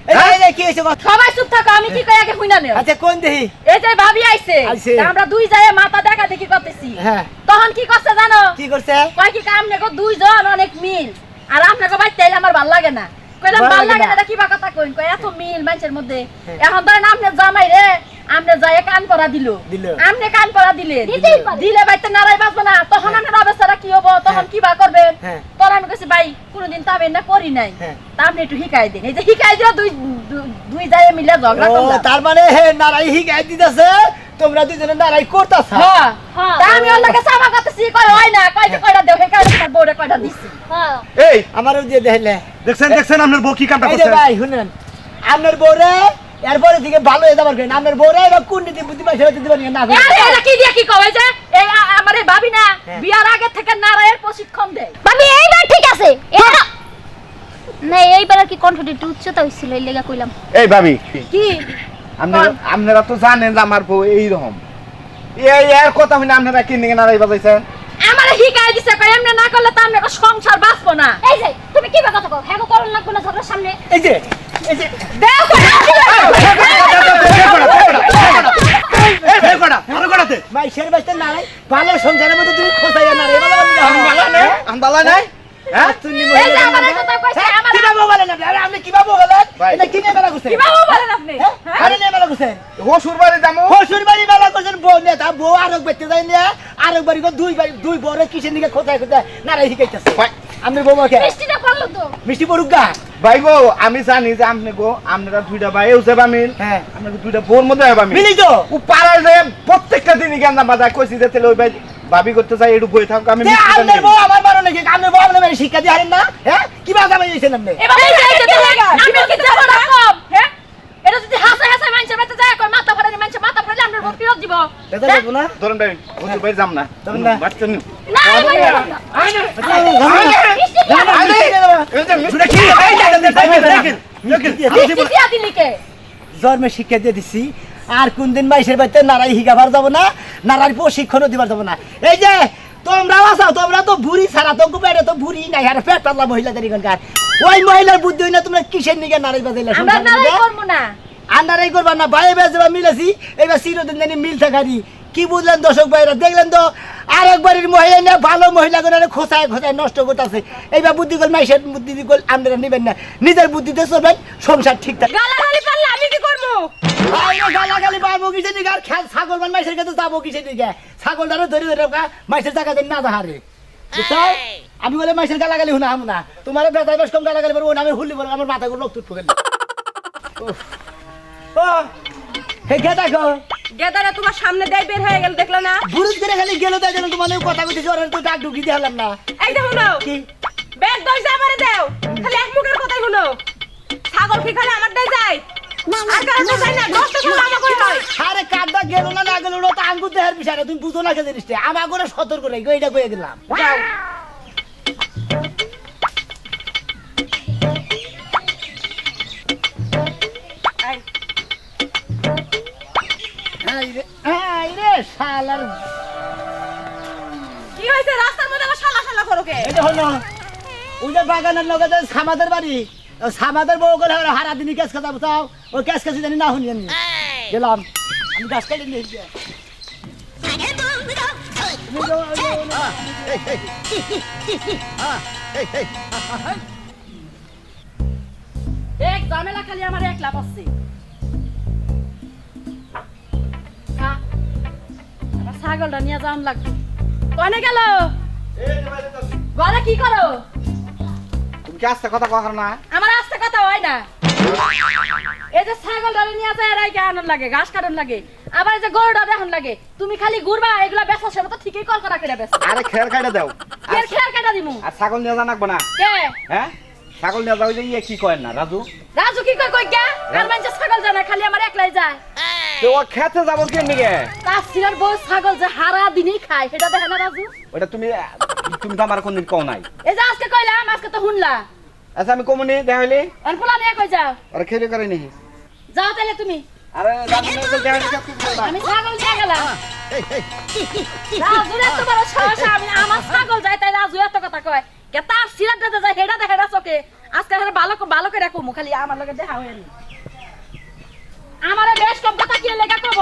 এই কি হইছে সবাই চুপ থাকো আমি কি কই আগে হইনা নেও আচ্ছা কোন দেহি এই যে ভাবি আইছে আইছে। তা আমরা দুই যায় মাথা দেখা দেখি করতেছি হ্যাঁ তখন কি করছে জানো কি করছে কয় কি কাম নেগো দুইজন অনেক মিল আর আপনাকে বাইতে এলে আমার ভাল লাগে না কইলাম ভাল ভাল লাগে লাগে না। না কি বা কথা কইন কয় এত মিল মানুষের মধ্যে এখন ধরেন আপনি জামাই রে আপনি যায় কান পরা দিল দিল। আপনি কান পরা দিলেন দিতেই পারে। দিলে বাইতে নারাই বাঁচবে না তখন আপনার অবস্থাটা কি হবো তখন কি বা করবেন হ্যাঁ। তখন আমি কইছি ভাই কোনদিন তো আমি না করি নাই হ্যাঁ। তা আপনি একটু শিখাই দিন এই যে শিখাই দিও দুই যায় মিলে ঝগড়া ও করলাম তার মানে হে নারাই হিগাই দিতেছে তোমরা দুজনে নারাই করতাছ হ্যাঁ হ্যাঁ। তা আমি ওর লগে সামা করতেছি কয় হয় না কয় যে কয়টা দেও হে কয় তোমার বউরে কয়টা দিছি হ্যাঁ এই আমারও দিয়ে দেখলে দেখছেন আপনার বউ কি কামটা এই যে করছে ভাই শুনেন আপনার বউরে এরপরে থেকে ভালো হয়ে যাবার কেন আপনার বউরে এবার কোন নীতি বুদ্ধি পাইছে দিতে পারি না আরে এটা কি দিয়ে কি কয় যে এই আমার এই ভাবি না হ্যাঁ। বিয়ার আগে থেকে নারায়ের প্রশিক্ষণ দেয় ভাবি এইবার ঠিক আছে এটা না এইবার আর কি কণ্ঠটি একটু উচ্চতা হইছিল এই লেগা কইলাম এই ভাবি কি আপনারা তো জানেন যে আমার বউ এইরকম এই এর কথা হইনা আপনারা কি নিয়ে নারাই বাজাইছেন আমারে হিকাই দিছে কয় এমনি না করলে তো আমরা সংসার বাঁচবো না এই যে তুমি কি কথা কও হ্যাঁ করুন না কোন ঝগড়ার সামনে এই যে দেও এই কড়া আরো কড়াতে মাইশের বাইতে নারাই ভালো সংসারের মধ্যে তুমি খোঁজাইয়া নারাই ভালো আমি বালা নাই হ্যাঁ তুমি এই যে আমার কথা কইছে আমার কি বাবু বলেন আপনি কি বাবু বলেন ভাই। এটা কি নিয়ে মেলা করছেন কি বাবু বলেন আপনি হ্যাঁ? আরে নিয়ে মেলা করছেন হসুর বাড়ি যাবো হসুর বাড়ি মেলা করছেন বউ নিয়ে তা বউ আরেক বেঁচতে যায় নিয়ে আরেক বাড়ি দুই বড় কিসের দিকে খোঁজায় নারাই শিখাইতেছে ভাই। আমি বউকে মিষ্টিটা করলো তো মিষ্টি পড়ুক গা ভাই গো আমি জানি যে আপনি গো আপনারা দুইটা ভাই যাবা মিল হ্যাঁ আপনাকে দুইটা বোর মধ্যে যাবা মিল মিলি তো ও পাড়ায় যে প্রত্যেকটা দিনই গান্দা বাজার কইছি যে তেলে ওই ভাই ভাবি করতে চাই একটু বই থাকুক আমি মিষ্টিটা আপনার নিয়ে বউ আমার বারো নাকি আপনার বউ আপনার শিক্ষা দিয়ে হারেন না হ্যাঁ কি বাজা বাজিয়েছেন আপনি এবার এই যে আমি কি যাব না কম হ্যাঁ এটা যদি হাসা হাসা মানুষের বাতে যায় কয় মাথা পড়ে মানুষ মাথা পড়লে আমরা বউ ফিরত দিব এটা যাবো না ধরেন ভাই হসুর ভাই যাম না যাবেন না? বাচ্চা নিউ না এইবার মিষ্টি শুনে কি মিষ্টি দিয়া দিলি কে জন্মে শিক্ষা দিয়ে দিছি আর কোন দিন মাইশের বাড়িতে নারাই হিগাবার যাবো না নারাই প্রশিক্ষণও দিবার যাবো না এই যে তোমরাও আসাও তোমরা তো বুড়ি ছাড়া তো পেটে তো বুড়ি নাই আর পেট পাতলা মহিলাদের এখানকার ওই মহিলার বুদ্ধি হই না তোমরা কিসের নিকে নারাই বাজাইলা আমরা নারাই করব না আর নারাই করবা না বাইরে বেজবা মিলেছি এবার চিরদিন জানি মিল থাকারি কি বুঝলেন দর্শক ভাইরা দেখলেন তো আরেক বাড়ির মহিলা না ভালো মহিলা করে খোঁচায় খোঁচায় নষ্ট করতেছে এইবার বুদ্ধি করল মাইশের বুদ্ধি করল আপনারা নেবেন না নিজের বুদ্ধিতে চলবেন সংসার ঠিকঠাক গালাগালি পারলে আমি কি করব গালাগালি পাবো কিসে দিকে আর ছাগল মান মাইশের কাছে যাবো কিসে দিকে ছাগলটারও ধরে ধরে মাইশের জায়গা দেন না যাহারে বুঝছো আমি বলে মাইশের গালাগালি শুনা হাম না তোমার বেতায় বেশ কম গালাগালি পারবো না আমি হুল্লি বলবো আমার মাথা গুলো তুট গেল ও হে কে দেখো গেদারা তোমার সামনে দেই বের হয়ে গেল দেখলা না বুরুজ করে খালি গেল তাই জন্য তোমার কথা কইতেছি ওর তো ডাক ঢুকি দিলাম না এই দেখো না কি ব্যাগ দইছে আমারে দাও খালি এক মুখের কথাই হলো ছাগল কি খালি আমার দেই যায় আর কারণে যায় না দশটা ছাগল আমার করে হয় আরে কাটবা গেল না না গেল ওটা আঙ্গুর দেহের বিষয় তুমি বুঝো না কে জিনিসটা আমার করে সতর্ক রাখো এটা কয়ে গেলাম যাও এই রে শালার কি হইছে রাস্তার মধ্যে আবার শালা শালা করো কে এটা হলো ওই যে বাগানের লগে যে সামাদের বাড়ি সামাদের বউ করে হারা দিনই কেস কথা বুঝাও ওই কেস কাছে জানি না শুনি আমি গেলাম আমি গাছ কাটি নিয়ে এক ঝামেলা খালি আমার একলা পাচ্ছে আমার ছাগলটা নিয়ে যাওয়ান লাগবে কনে গেল ঘরে কি করো তুমি কি আস্তে কথা কখার না আমার আস্তে কথা হয় না এই যে ছাগলটা নিয়ে যায় রাইকে আনন লাগে ঘাস কাটন লাগে আবার এই যে গরুটা দেখুন লাগে তুমি খালি ঘুরবা এগুলা বেচা সেবা তো ঠিকই কল করা করে বেচা আরে খের কাটে দাও এর খেয়াল কাটা দিমু আর ছাগল নিয়ে জানাকবো না কে হ্যাঁ ছাগল নিয়ে যাও যে ইয়ে কি কয় না রাজু রাজু কি কই গা আর মানুষে ছাগল যায় না খালি আমার একলাই যায় তো ও খেতে যাবো কে নিগে তার সিরার বউ ছাগল যে হারা দিনই খায় সেটা দেখে না রাজু ওটা তুমি তুমি তো আমার কোনদিন কও নাই এই যে আজকে কইলাম আজকে তো শুনলা আচ্ছা আমি কমনি দেখাইলি আর পোলা নিয়ে কই যাও আর খেলে করে নি যাও তাহলে তুমি আরে রাজু না তো দেখাইলি কি করবা আমি ছাগল নিয়ে গেলাম রাজু এত বড় সাহস আমি আমার ছাগল যায় তাই রাজু এত কথা কয় কে তার সিরার দিতে যায় হেডা দেখে না চোখে আজকে হেরা ভালো ভালো করে রাখো খালি আমার লগে দেখা হয়নি আমারে বেশ কম কথা কি লেখা কব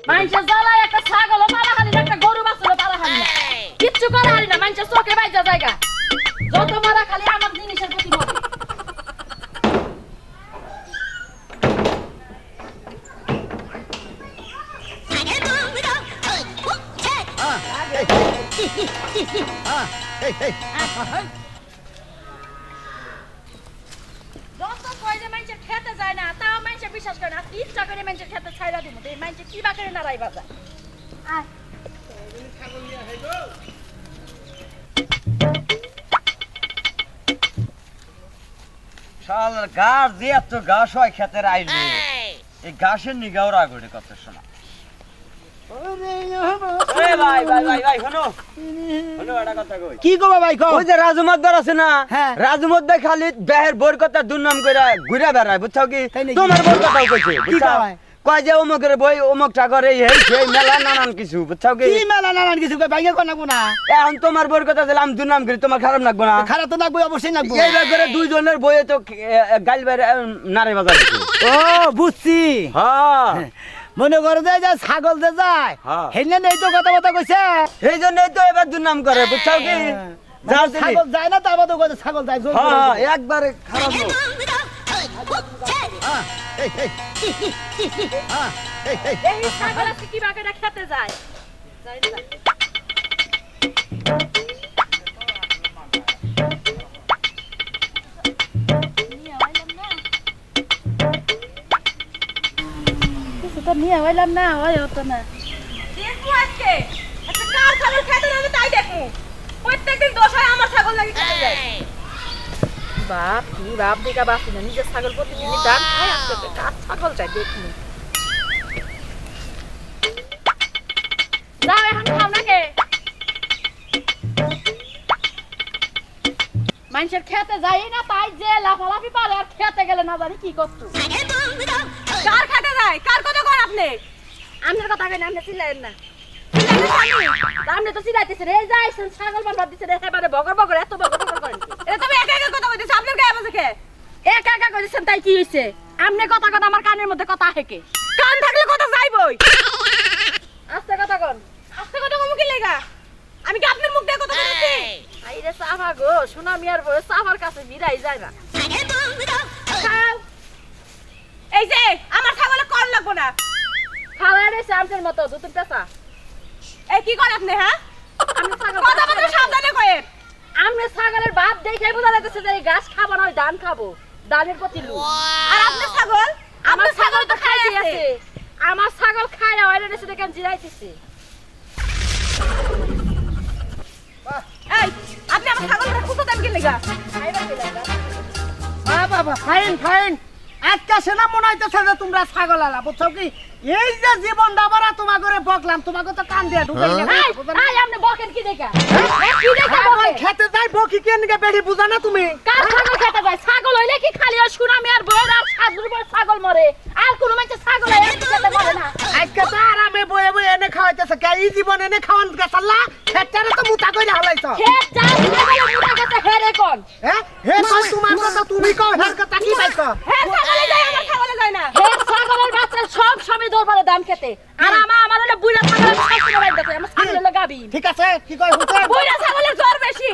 মানুষের জ্বালায় একটা ছাগল পালা হারি না একটা গরু বাছুর পালা হারি না কিচ্ছু করা হারি না মানুষের চোখে বাইজা জায়গা যত মারা খালি আমার জিনিসের প্রতি মনে যত কয় যে মানুষের খেতে যায় না তাও মানুষের বিশ্বাস করে না ইচ্ছা করে মানুষের খেতে ছাইরা দিব এই মানুষের কি বা করে নাড়াই বাজা আয় শাল গাছ দিয়ে এত ঘাস হয় খেতের আইলে এই ঘাসের নিগাও রাগ ওঠে কত শোনা ভাই ভাই ভাই ভাই শোনো শোনো একটা কথা কই কি কবা ভাই কও ওই যে রাজু মদ্দার আছে না হ্যাঁ। রাজু মদ্দার খালি বেহের বোর কথা দুর্নাম করে ঘুরে বেড়ায় বুঝছো কি তাই নাকি? তোমার বোর কথাও কইছে কি বুঝছো কয়? কয় যে অমুকের বই অমুকটা করে এই সেই মেলা নানান কিছু বুঝছো কি কি মেলা নানান কিছু কই ভাইকে কোন না এখন তোমার বোর কথা দিলে আমি দুর্নাম করি তোমার খারাপ লাগবে না খারাপ তো লাগবে অবশ্যই লাগবে এই করে দুইজনের বইয়ে তো গাল বাইরে নারে বাজার দিছে ও বুঝছি হ্যাঁ মনে করে যে যে ছাগল যে যায় হ্যাঁ। হেলে নেই তো কথা কথা কইছে এই জন্যই তো এবার দুর্নাম করে বুঝছো কি যাও মানে ছাগল যায় না তারপর তো কইছে ছাগল যায় জোর করে হ্যাঁ দিবে। একবারে খারাপ লোক এই ছাগল আজকে কি বা করে খেতে যায় যাই না নিয়ে হইলাম না হয় হতো না দেখবো আজকে আচ্ছা কার ছাগল খেতে যাবে তাই দেখবো প্রত্যেকদিন দোষ হয় আমার ছাগল লাগি খেতে যায় বাপ কি বাপ দেখা বাসি না নিজের ছাগল প্রতিদিনই দান খায় আজকে তো কার ছাগল চাই দেখুন যাও এখন খাও না কে মানুষের খেতে যাই না তাই যে লাফালাফি পারে আর খেতে গেলে না জানি কি করতো কার খেতে যায় কার কথা কর আপনি আপনার কথা কেন আপনি চিল্লাইন না আপনি তো চিল্লাইতেছেন এই যাইছেন ছাগল বানবার দিচ্ছেন একেবারে বগর বগর এত বগর বগর করেন কি? এটা তুমি একা একা কথা কইতেছ আপনার গায়ে বাজে কে একা একা করেছেন তাই কি হয়েছে আপনি কথা কথা আমার কানের মধ্যে কথা হেকে কান থাকলে কথা যাইবই আস্তে কথা কন আস্তে কথা কমু কি লাগা আমি কি আপনার মুখ দিয়ে কথা বলছি আইরে সাফা গো সোনা মিয়ার বউ সাফার কাছে বিরাই যায় না খাও এই যে আমার ছাগলে কর লাগবো না খাওয়াই রয়েছে আমদের মতো দুতুন পেশা এই কি করে আপনি হ্যাঁ আমি ছাগল কথা বলতে সাবধানে কয়েন আমি ছাগলের ভাত দেখে বোঝা যাচ্ছে যে এই ঘাস খাবো না ওই ধান খাবো ধানের প্রতি লোক আর আপনার ছাগল আমার ছাগল তো খাই আছে দিয়েছে আমার ছাগল খায় না ওইটা এসে দেখেন জিরাইতেছে এই আপনি আমার ছাগলটা খুঁজে দেন কি লাগা বাবা ফাইন ফাইন আজকে সেনা মনে হইতেছে যে তোমরা ছাগল আলা বুঝছো কি এই যে জীবন দাবারা তোমাকে করে বকলাম তোমাকে তো কান দিয়ে ঢুকাই না আই আপনি বকেন কি দেখা কি দেখা ছাগল বকেন খেতে যাই বকি কেন গে বেড়ি বুঝা না তুমি কার ছাগল খেতে যায় ছাগল হইলে কি খালি ওই সুনামি আর বউর আর সাধুর বউ ছাগল মরে আর কোনো মানুষ ছাগল এনে খেতে পারে না আজকে তো আরামে বয়ে বয়ে এনে খাওয়াইতেছে কে এই জীবন এনে খাওয়ান গেছাল্লা খেটারে তো মুতা কইরা হালাইছ খেত যা ছাগল মুটা কাছে হেরে কোন হ্যাঁ হে কই তোমার কথা তুমি কও হের কথা কি পাইছ হ্যাঁ ছাগলে যায় আমার ছাগলে যায় না হে ছাগলের বাচ্চা সব সময় দরবারে দাম খেতে আর আমার হলো বুইড়া ছাগলের শাশুড়ি বাইতে আমার ছাগল হলো গাবি ঠিক আছে কি কই হুসেন বুইড়া ছাগলের জ্বর বেশি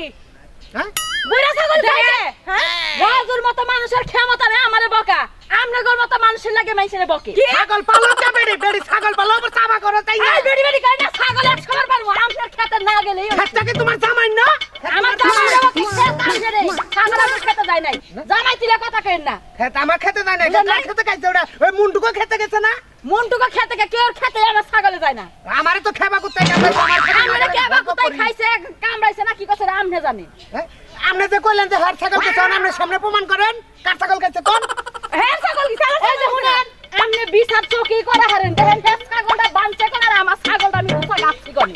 হ্যাঁ বুইড়া ছাগল যায় হ্যাঁ রাজুর মতো মানুষের ক্ষমতা নেই আমারে বকা আমনগর মতো মানুষের লাগে মানুষের বকে ছাগল পালো কে বেড়ি বেড়ি ছাগল পালো আবার চাবা করো তাই না এই বেড়ি বেড়ি কই না ছাগল এক সবার পারবো আমনের খেতে না গেলে খেতটা কি তোমার জামাই না আমার জামাই বাবা কি খেত না রে ছাগল আমি খেতে যাই নাই জামাই তিলে কথা কইন না খেতে আমার খেতে যায় না বুঝলেন এটা নাই? খেতে খাইছে ওটা ওই মুন্টুকো খেতে গেছে না মনটুকো খেতে গে কেউ খেতে আমার ছাগলে যায় না আমারে তো খেবা করতে গেছে আমরা কে বা কোথায় খাইছে কামড়াইছে না কি করছে আমনে জানে আপনি যে কইলেন যে হার ছাগল খেতে আপনি সামনে প্রমাণ করেন কার ছাগল খাইছে কোন হ্যাঁ ছাগল কি ছাগল এই যে শুনেন আমনে বিচার চকি করা হারেন দেখেন হ্যাঁ ছাগলটা বানছে কোন আর আমার ছাগলটা আমি কোথা গাছি কোনি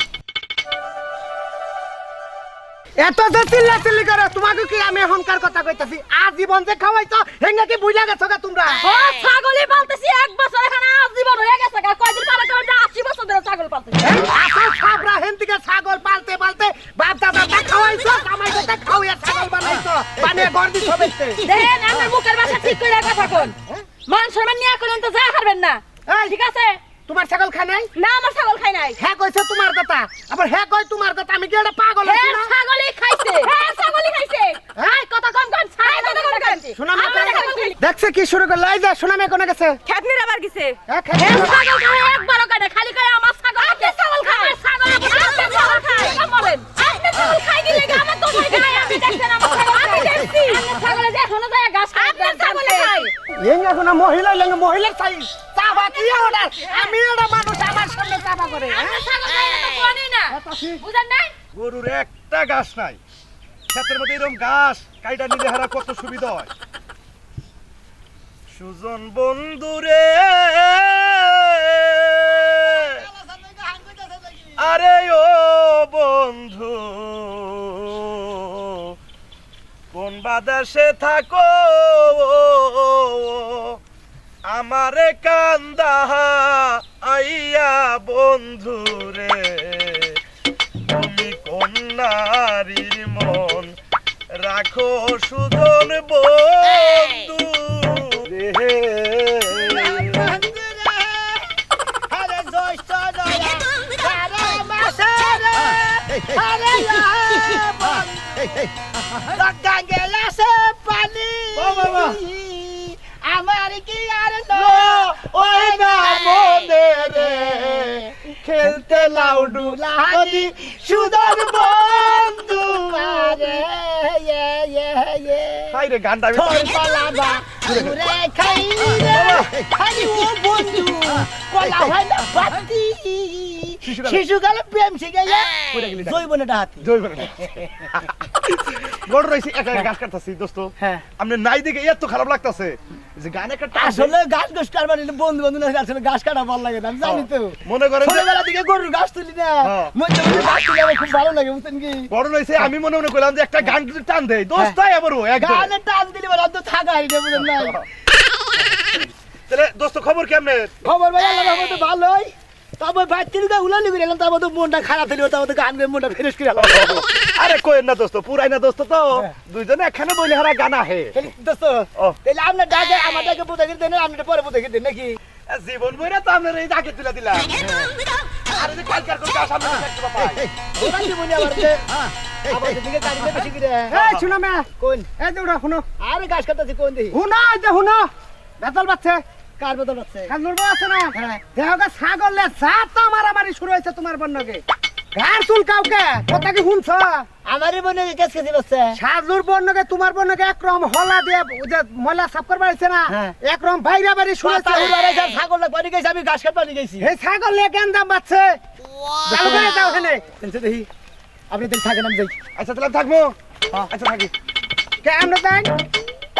এত যে চিল্লাচিল্লি করে তোমাকে কি আমি এখনকার কথা কইতাছি আজীবন যে খাওয়াইছো হেঙ্গা কি বুইলা গেছো গা তোমরা ও ছাগলই পালতেছি এক বছর এখানে আজীবন হয়ে গেছে কয়দিন পালে তো 80 বছর ধরে ছাগল পালতেছি আসল ছাবরা হেন থেকে ছাগল পালতে পালতে বাপ দাদা খাওয়াইছো আমায় কথা খাওয়াইয়া ছাগল বানাইছো বানিয়ে ঘর দিছো বেচতে দেখেন আমার মুখের ভাষা ঠিক করে কথা কোন মান সম্মান নিয়া করেন তো যা পারবেন না ঠিক আছে তোমার ছাগল খায় নাই না আমার ছাগল খাই নাই হ্যাঁ কইছে তোমার কথা আবার হ্যাঁ কই তোমার কথা আমি কি এটা পাগল আছি হ্যাঁ না ছাগলই খাইছে হ্যাঁ ছাগলই খাইছে হ্যাঁ কথা কম কম ছাগল কথা কম খাইছে শোনা মে দেখছে কি শুরু করলো এই যে শোনা মে কোনে গেছে খেতনির আবার গেছে হ্যাঁ হ্যাঁ ছাগল খায় একবারও কাটে খালি কয় আমার ছাগল আপনি ছাগল খায় আমার ছাগল আপনি ছাগল খায় কম বলেন আপনি ছাগল খাই কি লাগে আমার তো খাই খায় আপনি দেখছেন আমার ছাগল আমি দেখছি আপনি ছাগলে যে এখনো যায় ঘাস খায় আপনার ছাগলে খায় এঙ্গা কোনা মহিলা লেঙ্গা মহিলার চাই চাবা কি ওটা আমি এটা মানুষ আমার সামনে চাবা করে আপনার ছাগল খায় তো কোনি না বুঝেন নাই গরুর একটা ঘাস নাই ক্ষেতের মধ্যে এরকম ঘাস কাইটা নিলে হারা কত সুবিধা হয় সুজন বন্ধুরে আরে ও বন্ধু কোন বাদাসে থাকো আমারে কান্দা আইয়া বন্ধুরে তুমি কোন নারীর মন রাখো সুজন বন্ধু রে আরে জ্যৈষ্ঠ দয়া বারো মাসে রে আরে গঙ্গা গেলাসে পানি আমার কি আর ওই না মনে রে খেলতে লাউডু লাহানি সুদর বন্ধু আরে হাই রে গানটা আমি তোর পালাবা ঘুরে খাই রে খালি ও বন্ধু কলা হয় না বাতি শিশুকালে প্রেম শিখে যায় জৈবনেটা হাতি জয় করে গড় রইছি একা ঘাস কাটতাছি দোস্ত হ্যাঁ আপনি নাই দেখে এত খারাপ লাগতাছে যে গান একটা আসলে গাছ গোছ কাটবার নিলে বন্ধু বন্ধু না আসলে গাছ কাটা ভালো লাগে না আমি জানি তো মনে করেন যে ছোটবেলা থেকে গরুর গাছ তুলি না হ্যাঁ। মধ্যে মধ্যে গাছ তুলি আমার খুব ভালো লাগে বুঝছেন কি বড় রইছে আমি মনে মনে কইলাম যে একটা গান যদি টান দেই দোস্ত তাই আবারও একদম গানে টান দিলে বলে তো থাকা হারি না বুঝেন না তাহলে দোস্ত খবর কেমনে খবর ভাই আল্লাহর রহমতে ভালোই তারপর ভাই তিনটা উলালি করে এলাম তারপর তো মনটা খারাপ হইলো তারপর তো গান গেয়ে মনটা ফ্রেশ করে এলাম আরে কইেন না দোস্ত পুরাই না দোস্ত তো দুইজনে একখানে বইলে হারা গান আহে দোস্ত ও। তাহলে আপনার ডাকে আমার ডাকে বোঝা করে দেন আপনি পরে বোঝা করে দেন নাকি জীবন বইরা তো আপনার এই আগে তুলে দিলাম আরে যে কালকার কোন গাছ আমরা দেখতে পাই ওরা কি মনে আবার যে আবার দিকে গাড়ি বেশি করে এই শোনা মে কোন এই যে ওটা শুনো আরে গাছ কাটতেছি কোন দেখি শুনো এই যে শুনো বেতল বাচ্চা কার বদল আছে খাজুর বউ আছে না হ্যাঁ। দেহকে ছাগলে সাত তো মারামারি শুরু হয়েছে তোমার বন্যকে ঘাড় চুল কাউকে কথা কি শুনছ আমারই মনে কেস কেসি বসছে সাজুর বন্যকে তোমার বন্যকে একরম হলা দিয়ে ওই যে ময়লা সাফ করবার হয়েছে না হ্যাঁ। একরম বাইরা বাড়ি শুরু হয়েছে ছাগল বাড়ি গেছে আমি ঘাস কাটবার গেছি এই ছাগল নিয়ে কেন দাম বাড়ছে চালু করে যাও ওখানে দেখি আপনি দেখি থাকেন আমি যাই আচ্ছা তাহলে থাকবো আচ্ছা থাকি কে আমরা যাই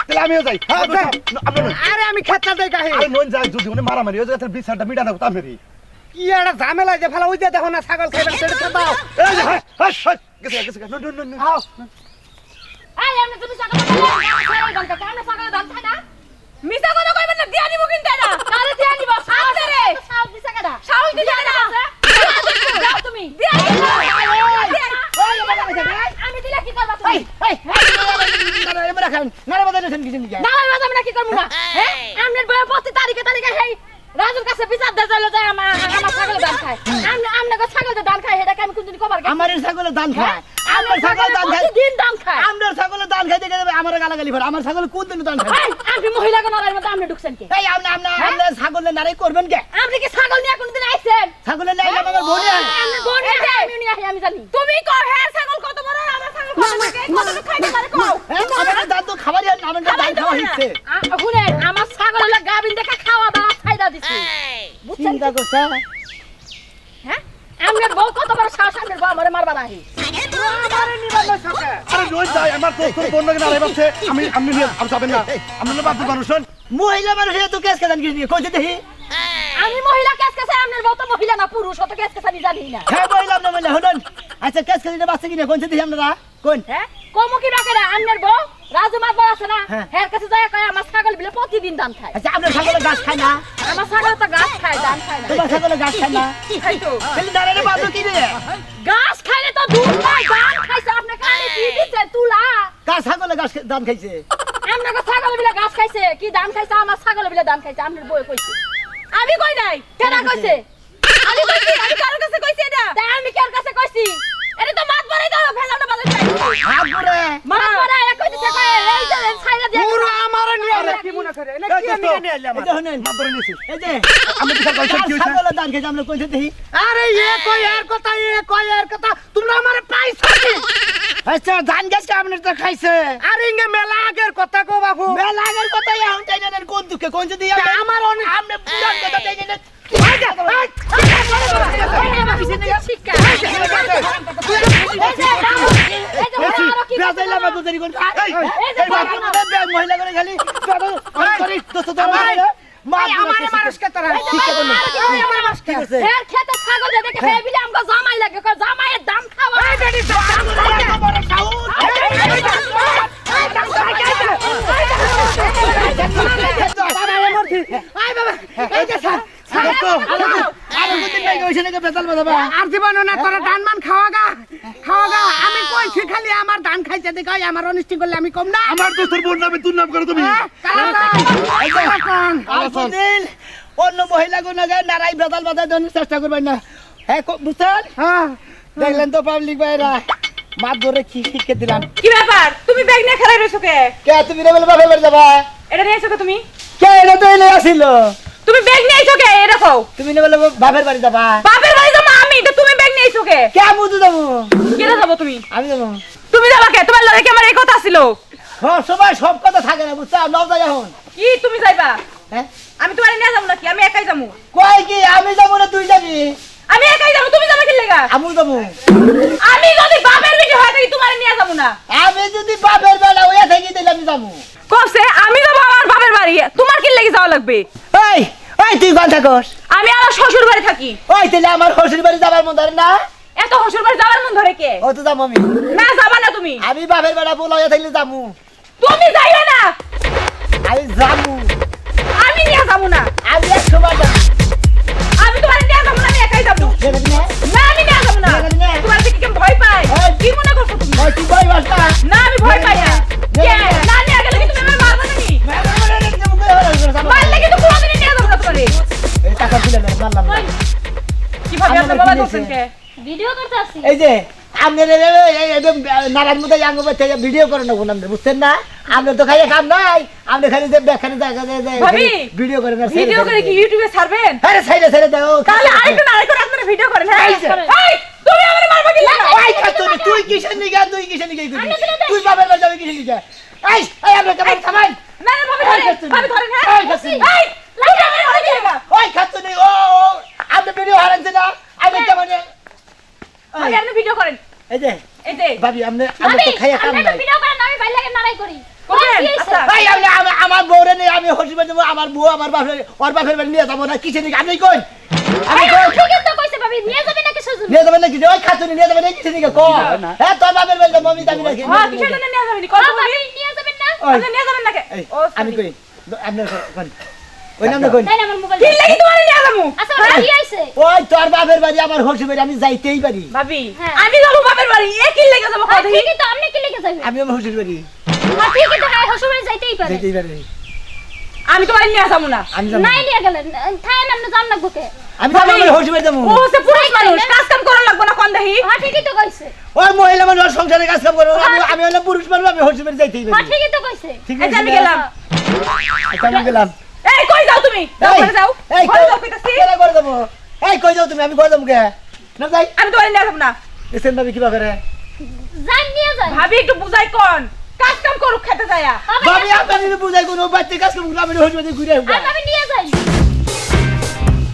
তাহলে আমিও যাই হ্যাঁ, যাই। আপনি নন। আরে আমি খেতটা দেই কাহি আরে নন যাই যদি মানে মারামারি হয়ে যায় তাহলে বিচারটা মিটানো কথা মেরি কি একটা ঝামেলা যে ফেলা ওই যে দেখো না ছাগল খাইবেন সেটা দাও এই যে হাস হাস হাস গেছে গেছে নন নন নন আও এই আপনি তুমি ছাগল ছাগল গলকা কেন ছাগল দাম খায় না মিছা কথা কইবেন না দিয়া নিব কিন্তু এটা আরে দিয়া নিব সাহস রে সাহস দিছে কেডা সাহস দিছে না যাও তুমি দিয়া আমি দিলে কি করবা তুমি এবার রাখেন নারে বাজারেছেন কিছু নিয়ে না আমি আমরা কি করব না হ্যাঁ আমনের বয় প্রতি তারিখে তারিখে হেই রাজুর কাছে বিচার দে চলে যায় আমার ছাগল দান খায় আমনে গো ছাগল দান খায় এটা আমি কোনদিন কবার গেছি আমার ছাগলের দান খায় আমার ছাগল দান খায় দিন দান খায় আমার ছাগলের দান খাইতে গেলে আমার গালাগালি ভরে আমার ছাগল কোন দিন দান খায় এই আপনি মহিলা কোন নারীর মধ্যে আপনি ঢুকছেন কি এই আপনি ছাগলের নারী করবেন কে আপনি কি ছাগল নিয়ে কোনদিন আইছেন ছাগলের নারী আমার বোন আপনি বোন আমি নিয়ে আমি জানি তুমি কও হ্যাঁ ছাগল কত বড় আর আমার ছাগল কত বড় কত খাইতে পারে কও খাওয়া শিখছে শুনে আমার ছাগল হলো গাবিন দেখে খাওয়া দাওয়া ছাইড়া দিছে বুঝছেন চিন্তা করছে হ্যাঁ আমনের বউ কত বড় সাহস আমনের বউ আমারে মারবা নাহি আমারে নিবা না সকে আরে রোজ যাই আমার দোস্তর বোন নাকি নারে বাপছে আমি নিয়ে আর যাবেন না আপনি না বাপু মানুষ হন মহিলা মানুষ তো কেস কেদান কি কইছে দেখি আমি মহিলা কেস কেসে আমনের বউ তো মহিলা না পুরুষ অত কেস কেসে আমি জানি না হ্যাঁ বললাম না বললে শুনুন আচ্ছা কেস কেদিনে বাচ্চা কিনে কইছে দেখি আপনারা কোন হ্যাঁ কমু কি বাকেরা আমনের বউ রাজু মাতবার আছে না হ্যাঁ। হের কাছে যায় কয় আমার ছাগল বিলে প্রতিদিন ধান খায় আচ্ছা আপনার ছাগলে গাছ খায় না আমার ছাগল তো গাছ খায় ধান খায় না তোমার ছাগলে গাছ খায় না খাই তো তাহলে দাঁড়ালে বাদ কি রে গাছ খাইলে তো দুধ পায় ধান খাইছে আপনি কানে কি দিছে তুলা কার ছাগলে গাছ দান খাইছে আমনের ছাগল বিলে গাছ খাইছে কি ধান খাইছে আমার ছাগল বিলে ধান খাইছে আমনের বউ কইছে আমি কই নাই কেডা কইছে আমি কইছি আমি কার কাছে কইছি এটা তাই আমি কার কাছে কইছি এটা তো মাত বাড়াই দাও ফেলানো বাজে চাই হাত করে মাত বাড়াই কইছে কয় এই যে ছাইরা দিয়ে পুরো আমারে নিয়ে আলে কি মনে করে এনে কি আমি নিয়ে আইলাম এই যে শুনেন মাপ ধরে নিছি এই যে আমি বিচার করছি কি হইছে ছাগলে দান খাইছে আমরা কইছে দেখি আরে কই আর কথা কই আর কথা তোমরা আমারে পাইছো কি আচ্ছা ধান গাছ আপনি তো খাইছে আরে ইঙ্গে মেলা আগের কথা কো বাবু মেলা আগের কথা এখন চাই না কোন দুঃখে কোন যদি আমার অনেক আপনি পুরান কথা চাই না শিক্ষা বেজাইলা বাবু দেরি কোন মহিলা করে খালি আমারে মানুষকে তোরা আমার মানুষকে এর খেতে ছাগল যে দেখে হেবি আমগো জামাই লাগে কয় জামাইয়ের দাম খাওয়া এই বেটি আর জীবন না তোরা ধান মান খাওয়া গা আমি কইছি খালি আমার ধান খাইতে দেখাই আমার অনিষ্টি করলে আমি কম না আমার দোস্তর বোন নামে তুই নাম করো তুমি অন্য মহিলা গুণ নারাই বেতাল বাজার জন্য চেষ্টা করবেন না হ্যাঁ বুঝছেন হ্যাঁ দেখলেন তো পাবলিক ভাইরা মাছ ধরে কি শিখে দিলাম কি ব্যাপার তুমি ব্যাগ নিয়ে খেলাই রইছো কে কে তুমি রেবেল বাপে বাড়ি যাবা এটা নিয়ে এসো কে তুমি কে এটা তো এনে আসিল তুমি ব্যাগ নিয়ে এসো কে এই দেখো তুমি রেবেল বাপের বাড়ি যাবা বাপের বাড়ি যাবো আমি তো তুমি ব্যাগ নিয়ে এসো কে কে মুদু যাবো কেন যাবো তুমি আমি যাবো তুমি যাবা কে তোমার লগে কি আমার এই কথা ছিল হ্যাঁ সবাই সব কথা থাকে না বুঝছো নাও যাই এখন কি তুমি যাইবা হ্যাঁ আমি তোমার নিয়ে যাবো নাকি আমি একাই যাবো কয় কি আমি যাবো না তুই যাবি আমি একাই যাবো তুমি যাবে কি লেগা আমু যাবো আমি যদি বাপের বেটি হয় তাই তোমার নিয়ে যাবো না আমি যদি বাপের বেলা হয়ে থাকি তাহলে আমি যাবো কসে আমি যাবো আমার বাপের বাড়ি তোমার কি লেগে যাওয়া লাগবে ওই ওই তুই কথা কস আমি আমার শ্বশুর বাড়ি থাকি ওই তাহলে আমার শ্বশুর বাড়ি যাবার মন ধরে না এত শ্বশুর বাড়ি যাবার মন ধরে কে ও তো যাবো আমি না যাবা না তুমি আমি বাপের বেলা বলা হয়ে থাকলে যাবো তুমি যাইবে না আমি যাবো আমি নিয়ে যাবো না আমি 100 বার যাবো আমি তোমার নিয়ে যাবো না আমি একাই যাবো দেখবি না না আমি নিয়ে যাবো না যাবি না? তোমার দিকে কেমন ভয় পাই ওই। কি মনে করছো তুমি ওই তুই বই বাসটা না আমি ভয় পাই না কে না নিয়ে গেলে কি তুমি আমার মারবে নাকি মারলে কিন্তু কোনোদিনই নিয়ে যাবো না তোমারে এই টাকা দিলে না মারলাম না কিভাবে আপনি আমরা বলা কি করছেন কে ভিডিও করতে আসি এই যে আপনার একদম নারায়ণ মতো আঙ্গ থেকে ভিডিও করে নেবো না বুঝছেন না আপনার তো খাইয়ে কাম নাই আপনি খালি যে বেখানে দেখা ভাবি, ভিডিও করে না ভিডিও করে কি ইউটিউবে ছাড়বেন আরে সাইডে সাইডে দাও তাহলে আরেকটু আপনারা ভিডিও করেন হ্যাঁ এই যে। এই তুমি আমারে মারবে কি লাগা ওই খাতুন তুই কিসের নিগা তুই তুই বাবার বাড়ি যাবি কিসের নিগা এই আমরা কেমন থামাই না না ভাবি ধরেন ভাবি ধরেন হ্যাঁ এই খাতুন এই তুমি আমারে মারবে কি লাগা ওই খাতুন ও আপনি ভিডিও হারাচ্ছেন না আমি কেমন ভাবি আপনি ভিডিও করেন এই যে এই যে ভাবি আমরা তো খাইয়ে কাম নাই ভিডিও করে আমি ভাই লাগে নারাই করি করেন আচ্ছা ভাই আমার বউরে নেই আমি হসপিটাল যাবো আমার বউ আমার বাপের ওর বাপের বাড়ি নিয়ে যাবো না কিসে নিয়ে আপনি কই আমি কই ঠিকই তো কইছে ভাবি নিয়ে যাবে নাকি সুজন নিয়ে যাবেন নাকি ওই খাতুনি নিয়ে যাবেন কিসে নিয়ে কো হ্যাঁ তোর বাপের বাড়ি যাবো আমি যাবি নাকি হ্যাঁ কিসের জন্য নিয়ে যাবেন কত ভাবি ভাবি নিয়ে যাবেন না ওই, আপনি নিয়ে যাবেন নাকি এই, ও আমি কই আপনার কোন ওই নাম কোন তাই না আমার মোবাইল কি লাগি তোমারে নিয়ে যাবো আচ্ছা ভাই কি আইছে ওই তোর বাপের বাড়ি আমার হসপিটাল আমি যাইতেই পারি ভাবি হ্যাঁ। আমি যাবো বাপের বাড়ি একই লেগে যাবো হ্যাঁ, কথা ঠিকই তো আপনি কি লিখে যাবেন আমি আমার হসপিটাল বাড়ি হ্যাঁ ঠিকই তো হ্যাঁ হসুরে যাইতেই পারে যাইতেই পারি আমি তোমারে নিয়ে যাবো না আমি যাবো নাই নিয়ে গেলেন থাই না জান না গোকে আমি যাবো আমার হসপিটাল যাবো ও হচ্ছে পুরুষ মানুষ কাজ কাম করা লাগবে না কোন দেহি হ্যাঁ ঠিকই তো কইছে ওই মহিলা মানুষ সংসারে কাজ কাম করবো আমি হলাম পুরুষ মানুষ আমি হসপিটাল যাইতেই হ্যাঁ পারি ঠিকই তো কইছে ঠিক এই যে আমি গেলাম আচ্ছা আমি গেলাম এই কই যাও তুমি যাও এই, ঘরে যাও এই ঘরে যাও কইতাছি কেন করে দেবো এই কই যাও তুমি আমি করে দেবো কে না যাই আমি তোমারে নিয়ে যাবো না এসেন ভাবি কিবা করে জান নিয়ে যায় ভাবি একটু বুঝাই কোন কাজ কাম করুক খেতে যায়া ভাবি আপনি বুঝাই কোন বাচ্চা কাজ করব আমি হসপিটালে ঘুরে আসব আর ভাবি নিয়ে যাই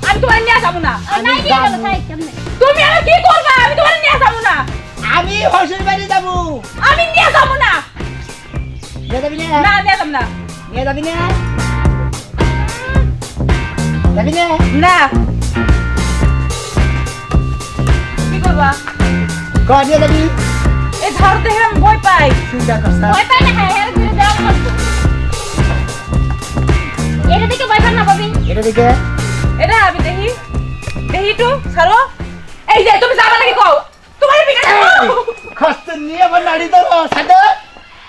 আমি তোমার নিয়ে যাবো না নাই নিয়ে গেল তাই কেমনে তুমি আর কি করবা আমি তোমার নিয়ে যাবো না আমি হসপিটালে যাব আমি নিয়ে যাবো না নিয়ে যাবি না না নিয়ে যাবো না নিয়ে যাবি না যাবি না না কি করবা কর নিয়ে যাবি এই ঝড় দেখে আমি ভয় পাই চিন্তা করছ ভয় পাই না হ্যাঁ এর ঘুরে দেওয়া লাগবে এটা দেখে ভয় পান না ভাবি এটা দেখে এটা আমি দেখি দেখি একটু ছাড়ো এই যে তুমি যাবা নাকি কও তোমার বিকে কষ্ট নিয়ে আমার নাড়ি ধর সাদা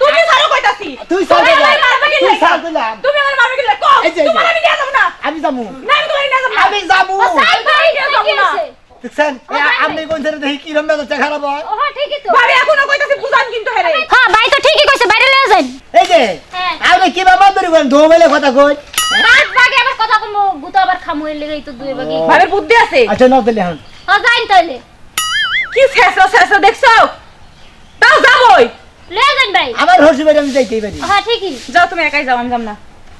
তুমি ছাড়ো কইতাছি তুই তুমি ছাড় আমার মারবে কি তুই লাগা? ছাড় দিলাম তুমি আমার মারবে কি লাগা? কও এই যে, এই যে। তোমার আমি নিয়ে যাবো না আমি যাবো না আমি তোমার নিয়ে যাবো না আমি যাবো সাই ভাই কি আছে দেখছেন ভাই, ভাই। আপনি কোন ছেড়ে দেখি কি রকম মেজাজটা খারাপ হয় ও হ্যাঁ ঠিকই তো ভাবি এখনো কইতাছি বুঝান কিন্তু হেরে হ্যাঁ ভাই তো ঠিকই কইছে বাইরে লয়ে যান এই যে হ্যাঁ আপনি কি বাবা ধরি বলেন ধো মেলে কথা কই রাত বাগে আবার কথা কমু গুতো আবার খামু এর লাগেই তো দুই বাগে ভাবির বুদ্ধি আছে আচ্ছা নাও তাহলে এখন হ্যাঁ যাইন তাইলে কি শেষো দেখছো তাও যাবই লয়ে যান ভাই আমার হসপিটালে আমি যাইতেই পারি হ্যাঁ ঠিকই যাও তুমি একাই যাও আমি যাব না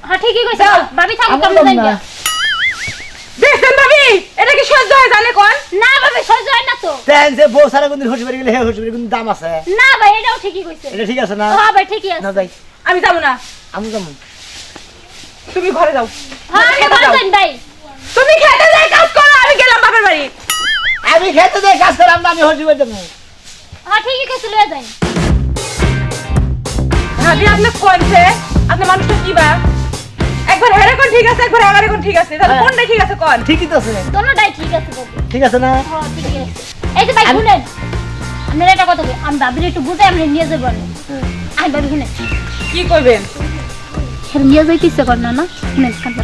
হ্যাঁ ঠিকই কইছে যাও। ভাবি থাকো আমি কেমন যাবো যাইন না। দেখছেন ভাবি এটা কি সহ্য হয় জানে কোন না ভাবি সহ্য হয় না তো তেন যে বউ সারা কোন হসপিটালে গেলে হসপিটালে কোন দাম আছে না ভাই এটাও ঠিকই কইছে এটা ঠিক আছে না হ্যাঁ ভাই ঠিকই না আছে যাই আমি যাব না আমি যাবো তুমি ঘরে যাও হ্যাঁ আমি খেতে যাও। যাইন ভাই তুমি খেতে যাই কাজ করো আমি গেলাম বাপের বাড়ি আমি খেতে যাই কাজ করলাম না আমি হসপিটালে যাবো হ্যাঁ ঠিকই কইছে লয়ে যাইন ভাবি আপনি কইছে আপনি মানুষটা কি বা একবার হেরে কোন ঠিক আছে একবার আগারে কোন ঠিক আছে তাহলে হ্যাঁ। কোনটা ঠিক আছে কোন ঠিকই তো আছে দোনোটাই ঠিক আছে ভাবি ঠিক আছে না হ্যাঁ ঠিকই আছে এই যে ভাই শুনেন আপনারা একটা কথা বলি আমি ভাবির একটু বুঝাই আমরা নিয়ে যাবো না আমি ভাবি শুনেন কি কইবেন নিয়ে যাইতে ইচ্ছে করে না না শুনেন কান্না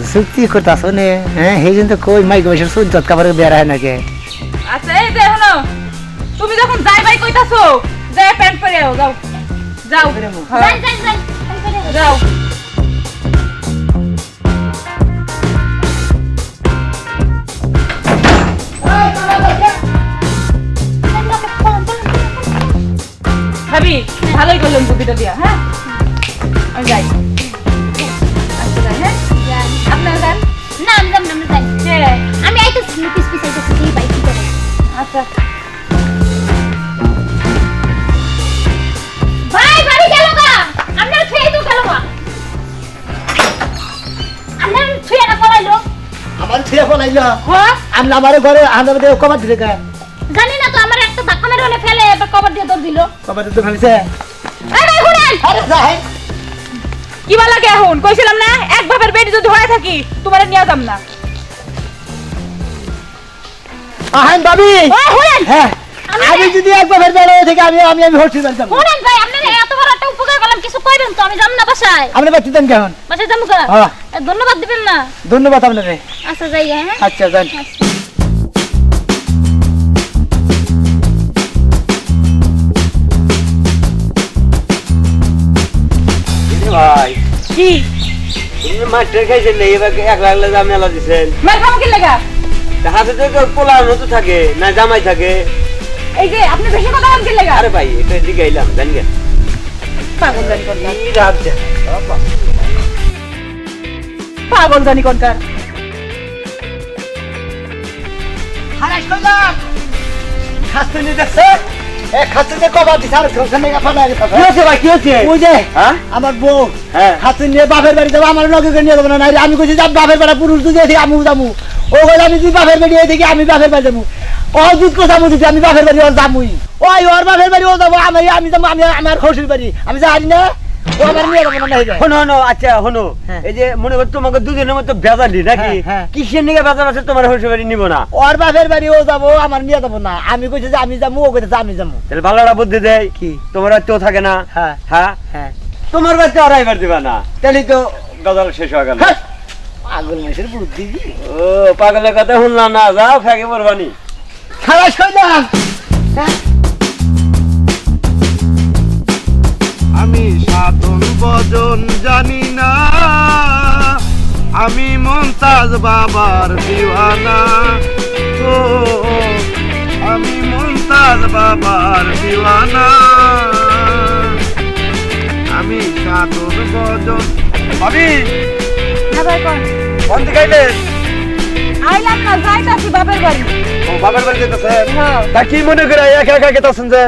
সত্যি কথা শোনে হ্যাঁ সেই জন্য কই মাইক বসে সূর্য কাপড়ে বেড়ায় নাকি আচ্ছা এই যে হলো তুমি যখন যাই ভাই কইতাছো যাই প্যান্ট পরে যাও যাও যাও হ্যাঁ, যাই যাই যাই যাও ভাবি ভালোই করলাম বুদ্ধিটা দিয়া হ্যাঁ আমি যাই আচ্ছা যাই হ্যাঁ আপনারা যান না আমি যাম না আমরা যাই হ্যাঁ আমি আইতেছি পিস পিস আইতেছি এই ভাই কি করে আচ্ছা ভাই বাড়ি গেল গা আপনার ছুঁয়ে তো গেল গা আপনার ছুঁয়ে না পড়াইলো আমার ছেলে ফলাইল হ্যাঁ আমি আমার ঘরে আন্দার দেও কমার দিলে কা জানি না তো আমার একটা ধাক্কা মেরে ওনে ফেলে এবার কভার দিয়ে দৌড় দিল কমার তো ফেলেছে এই ভাই ঘুরেন আরে যাই কি বলা কে এখন কইছিলাম না এক বাপের বেটি যদি হয়ে থাকি তোমার নিয়ে যাম না আহেন ভাবি ওই ঘুরেন হ্যাঁ আমি যদি একবার বেড়ায় থেকে আমি আমি আমি হসপিটাল যাব ঘুরেন ভাই আপনি এত বড় একটা উপকার করলাম কিছু কইবেন তো আমি যাম না বাসায় আপনি বাচ্চা দেন কেমন বাসায় যাবো গা হ্যাঁ ধন্যবাদ দিবেন না ধন্যবাদ আপনাকে আচ্ছা যাই হ্যাঁ আচ্ছা যান ভাই কি তুমি মাস্টার খাইছেন না এবার এক লাখ লাখ মেলা দিছেন মার খামো কি লাগা হাতে তো পোলার মতো থাকে না জামাই থাকে এই যে আপনি বেশি কথা বলেন কি লাগা আরে ভাই এটা দিকে আইলাম জানি গে পাগল জানি কোনকার কি রাত পাগল জানি কোনকার হারাস কইলাম খাস্তুনি দেখছে এ খাস্তুনি কবা দিছ আর ওখানে ফালা গেছে কি হচ্ছে ভাই কি হচ্ছে ওই যে হ্যাঁ আমার বউ হ্যাঁ খাতুন নিয়ে বাপের বাড়ি যাবো আমার লগে করে নিয়ে যাবো না নাইলে আমি কইছি যাব বাপের বাড়ি পুরুষ দুধ থেকে আমি যাবো ও কইলে আমি তুই বাপের বাড়ি থেকে আমি বাপের বাড়ি যাবো ও দুধ কথা বুঝি আমি বাপের বাড়ি ওর যাবই ওই ওর বাপের বাড়ি ও যাবো আমি যাবো আমি আমার শ্বশুর বাড়ি আমি জানি না ও আমার নিয়ে যাবো না নাই যায় হনো হনো আচ্ছা হনো হ্যাঁ। এই যে মনে কর তোমাকে দুজনের মতো ভেজালি নাকি হ্যাঁ, হ্যাঁ। কিসের নিয়ে ভেজাল আছে তোমার শ্বশুর বাড়ি নিব না ওর বাপের বাড়ি ও যাবো আমার নিয়ে যাবো না আমি কইছি যে আমি যাবো ও কইছে আমি যাবো তাহলে ভালোটা বুদ্ধি দেয় কি তোমার বাড়িতেও থাকে না হ্যাঁ হ্যাঁ হ্যাঁ তোমার বাড়িতে আর আইবার দিবা না তাহলে তো গজাল শেষ হয়ে গেল পাগল মানুষের বুদ্ধি ও পাগলের কথা শুনলাম না যাও ফেঁকে পড়বানি খালাস কইলাম হ্যাঁ আমি সাধন ভজন জানি না আমি মমতাজ বাবার দিওয়ানা ও আমি মমতাজ বাবার দিওয়ানা সাধন ভজন ভাবি হ্যাঁ ভাই কোন কোন দিকে আইলেন আইলাম না যাইতাছি বাপের বাড়ি ও বাবার বাড়ি যেতেছেন হ্যাঁ তা কি মনে করে একা একা গেতাছেন যে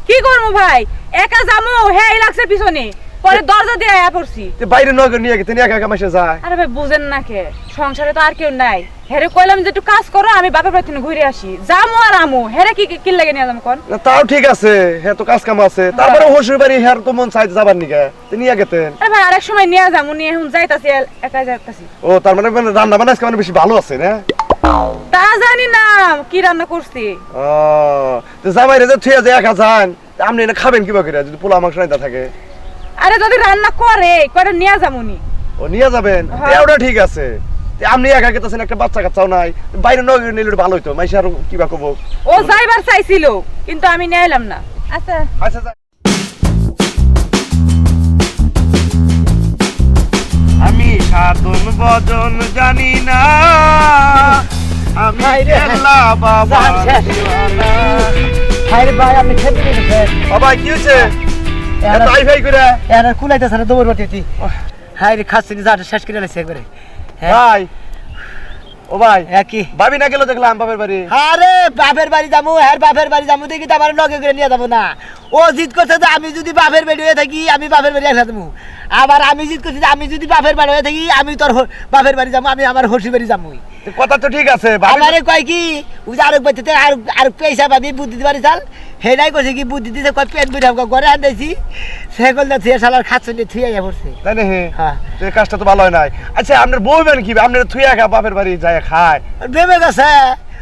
কি করবো ভাই একা যামু হ্যাঁ লাগছে পিছনে পরে দরজা দিয়ে আয়া পড়ছি বাইরে নগর নিয়ে গেতেন একা একা মাসে যায় আরে ভাই বুঝেন না কে সংসারে তো আর কেউ নাই হেরে কইলাম যে একটু কাজ করো আমি বাপের বাড়ি থেকে ঘুরে আসি যামু আর আমু হেরে কি লাগে নিয়ে যাম কোন না তাও ঠিক আছে হ্যাঁ তো কাজ কাম আছে তারপরে শ্বশুর বাড়ি হ্যার তো মন চাইতে যাবার নিকে তিনি নিয়ে গেতেন আরে ভাই আরেক সময় নিয়ে যামু নিয়ে এখন যাইতাছি একা যাইতাছি ও তার মানে রান্না বান্না আজকে মানে বেশি ভালো আছে না তা জানি না কি রান্না করছি ও তো জামাই রে যে থুয়া যে একা যান আপনি এটা খাবেন কিবা করে যদি পোলা মাংস নাইতা থাকে আরে যদি রান্না করে কয়টা নিয়ে যামুনি ও নিয়ে যাবেন হ্যাঁ। ওটা ঠিক আছে আপনি একা গেতেছেন একটা বাচ্চা কাচ্চাও নাই বাইরে নগর নিলে ভালো হইতো মাইসে আরো কিবা কব ও যাইবার চাইছিল কিন্তু আমি নিয়ে এলাম না আচ্ছা আচ্ছা যা। আমি সাধন ভজন জানি না আমি কেল্লা বাবা দিওয়ানা। হায়রে ভাই আপনি খেতে দিয়েছেন বাবা কি হয়েছে এত আই ভাই করে এর কুলাইতেছে না দৌড় বাটিতে হায়রে খাচ্ছি যা শেষ করে লাগছে একবারে ভাই ও ভাই একই ভাবি না গেল দেখলাম বাপের বাড়ি আরে বাপের বাড়ি যাবো হ্যাঁ বাপের বাড়ি যাবো দেখি তো আমার লগে করে নিয়ে যাবো না ও জিদ করছে যে আমি যদি বাপের বাড়ি হয়ে থাকি আমি বাপের বাড়ি আসা দেবো আবার আমি জিদ করছি যে আমি যদি বাপের বাড়ি হয়ে থাকি আমি তোর বাপের বাড়ি যাবো আমি আমার হসি বাড়ি যাবো কথা তো ঠিক আছে ভাবি আমারে কয় কি ওই যে আরেক বাচ্চাতে আর পয়সা পাবি বুদ্ধি দিতে পারি চাল হেনাই কইছে কি বুদ্ধি দিতে কয় পেট বুঝাম ঘরে আনতেছি সে করলে থুয়ে শালার খাচ্ছে থুয়ে যা পড়ছে তাই না হ্যাঁ তো এই কাজটা তো ভালো হয় নাই আচ্ছা আপনার বউবেন কি আপনার থুয়ে একা বাপের বাড়ি যায় খায় ভেবে গেছে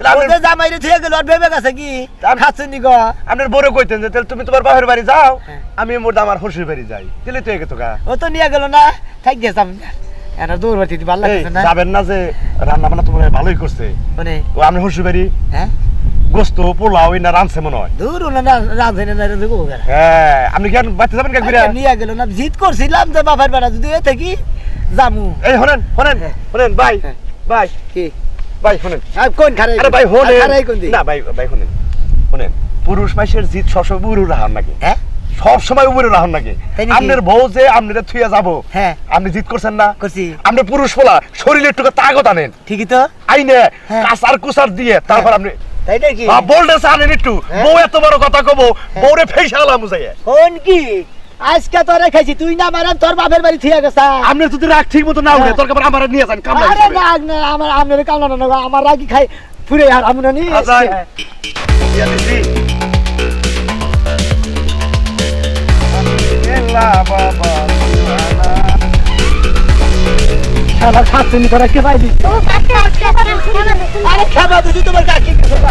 আমি- ওদের জামাইরে থুয়ে গেল আর ভেবে গেছে কি আমি- খাচ্ছে নি গো আপনার বড় কইতেন যে তাহলে তুমি তোমার বাপের বাড়ি যাও হ্যাঁ। আমি মোর আমার শ্বশুর বাড়ি যাই তাহলে তো একে তো গা ও তো নিয়ে গেল না থাক গেছে আমি এটা দৌড় বাড়তে ভালো এই লাগছে না যাবেন না যে রান্না বান্না তোমার ভালোই করছে মানে ও আপনার শ্বশুর বাড়ি হ্যাঁ গোস্ত পোলাও না রাঁধছে মনে হয় দূর না রাঁধে না রাঁধে গো হ্যাঁ আপনি কি আর বাড়তে যাবেন কাকিরা নিয়ে গেল না জিদ করছিলাম যে বাপের বেড়া যদি এ থাকি জামু এই শোনেন শোনেন হ্যাঁ। শোনেন ভাই হ্যাঁ। ভাই কি ভাই শোনেন আর কোন খারে আরে ভাই শোনেন খারে কোন দি না ভাই ভাই শোনেন শোনেন পুরুষ মাসের জিত সবসময় বুড়ো রাহন নাকি হ্যাঁ সব সময় উপরে রাহন নাকি তাই নাকি? আপনার বউ যে আপনারা থুইয়া যাবো হ্যাঁ আপনি জিত করছেন না করছি আপনি পুরুষ পোলা শরীরে একটু তাগত আনেন ঠিকই তো আইনে হ্যাঁ। কাঁচার কুচার দিয়ে তারপর আপনি তাই নাকি বোল্ডেস আনেন একটু হ্যাঁ। বউ এত বড় কথা কব বউরে ফেসালাম বুঝাইয়া কোন কি আজকে তোরে খাইছি তুই না মারাম তোর বাপের বাড়ি থিয়া গেছা আপনি যদি রাগ ঠিক মতো না উঠে হ্যাঁ। তোর কাপড় আমার নিয়ে যান কামলা আরে রাগ না আমার আপনার কামনা না গো, আমার রাগি খাই ফুরে আর আমরা নি আচ্ছা। ইয়া দিদি এলা বাবা দিওয়ানা। আমার খাচ্ছে নি তোরা কে পাই দিস আরে খাবা তুই তোমার কাকি খাবা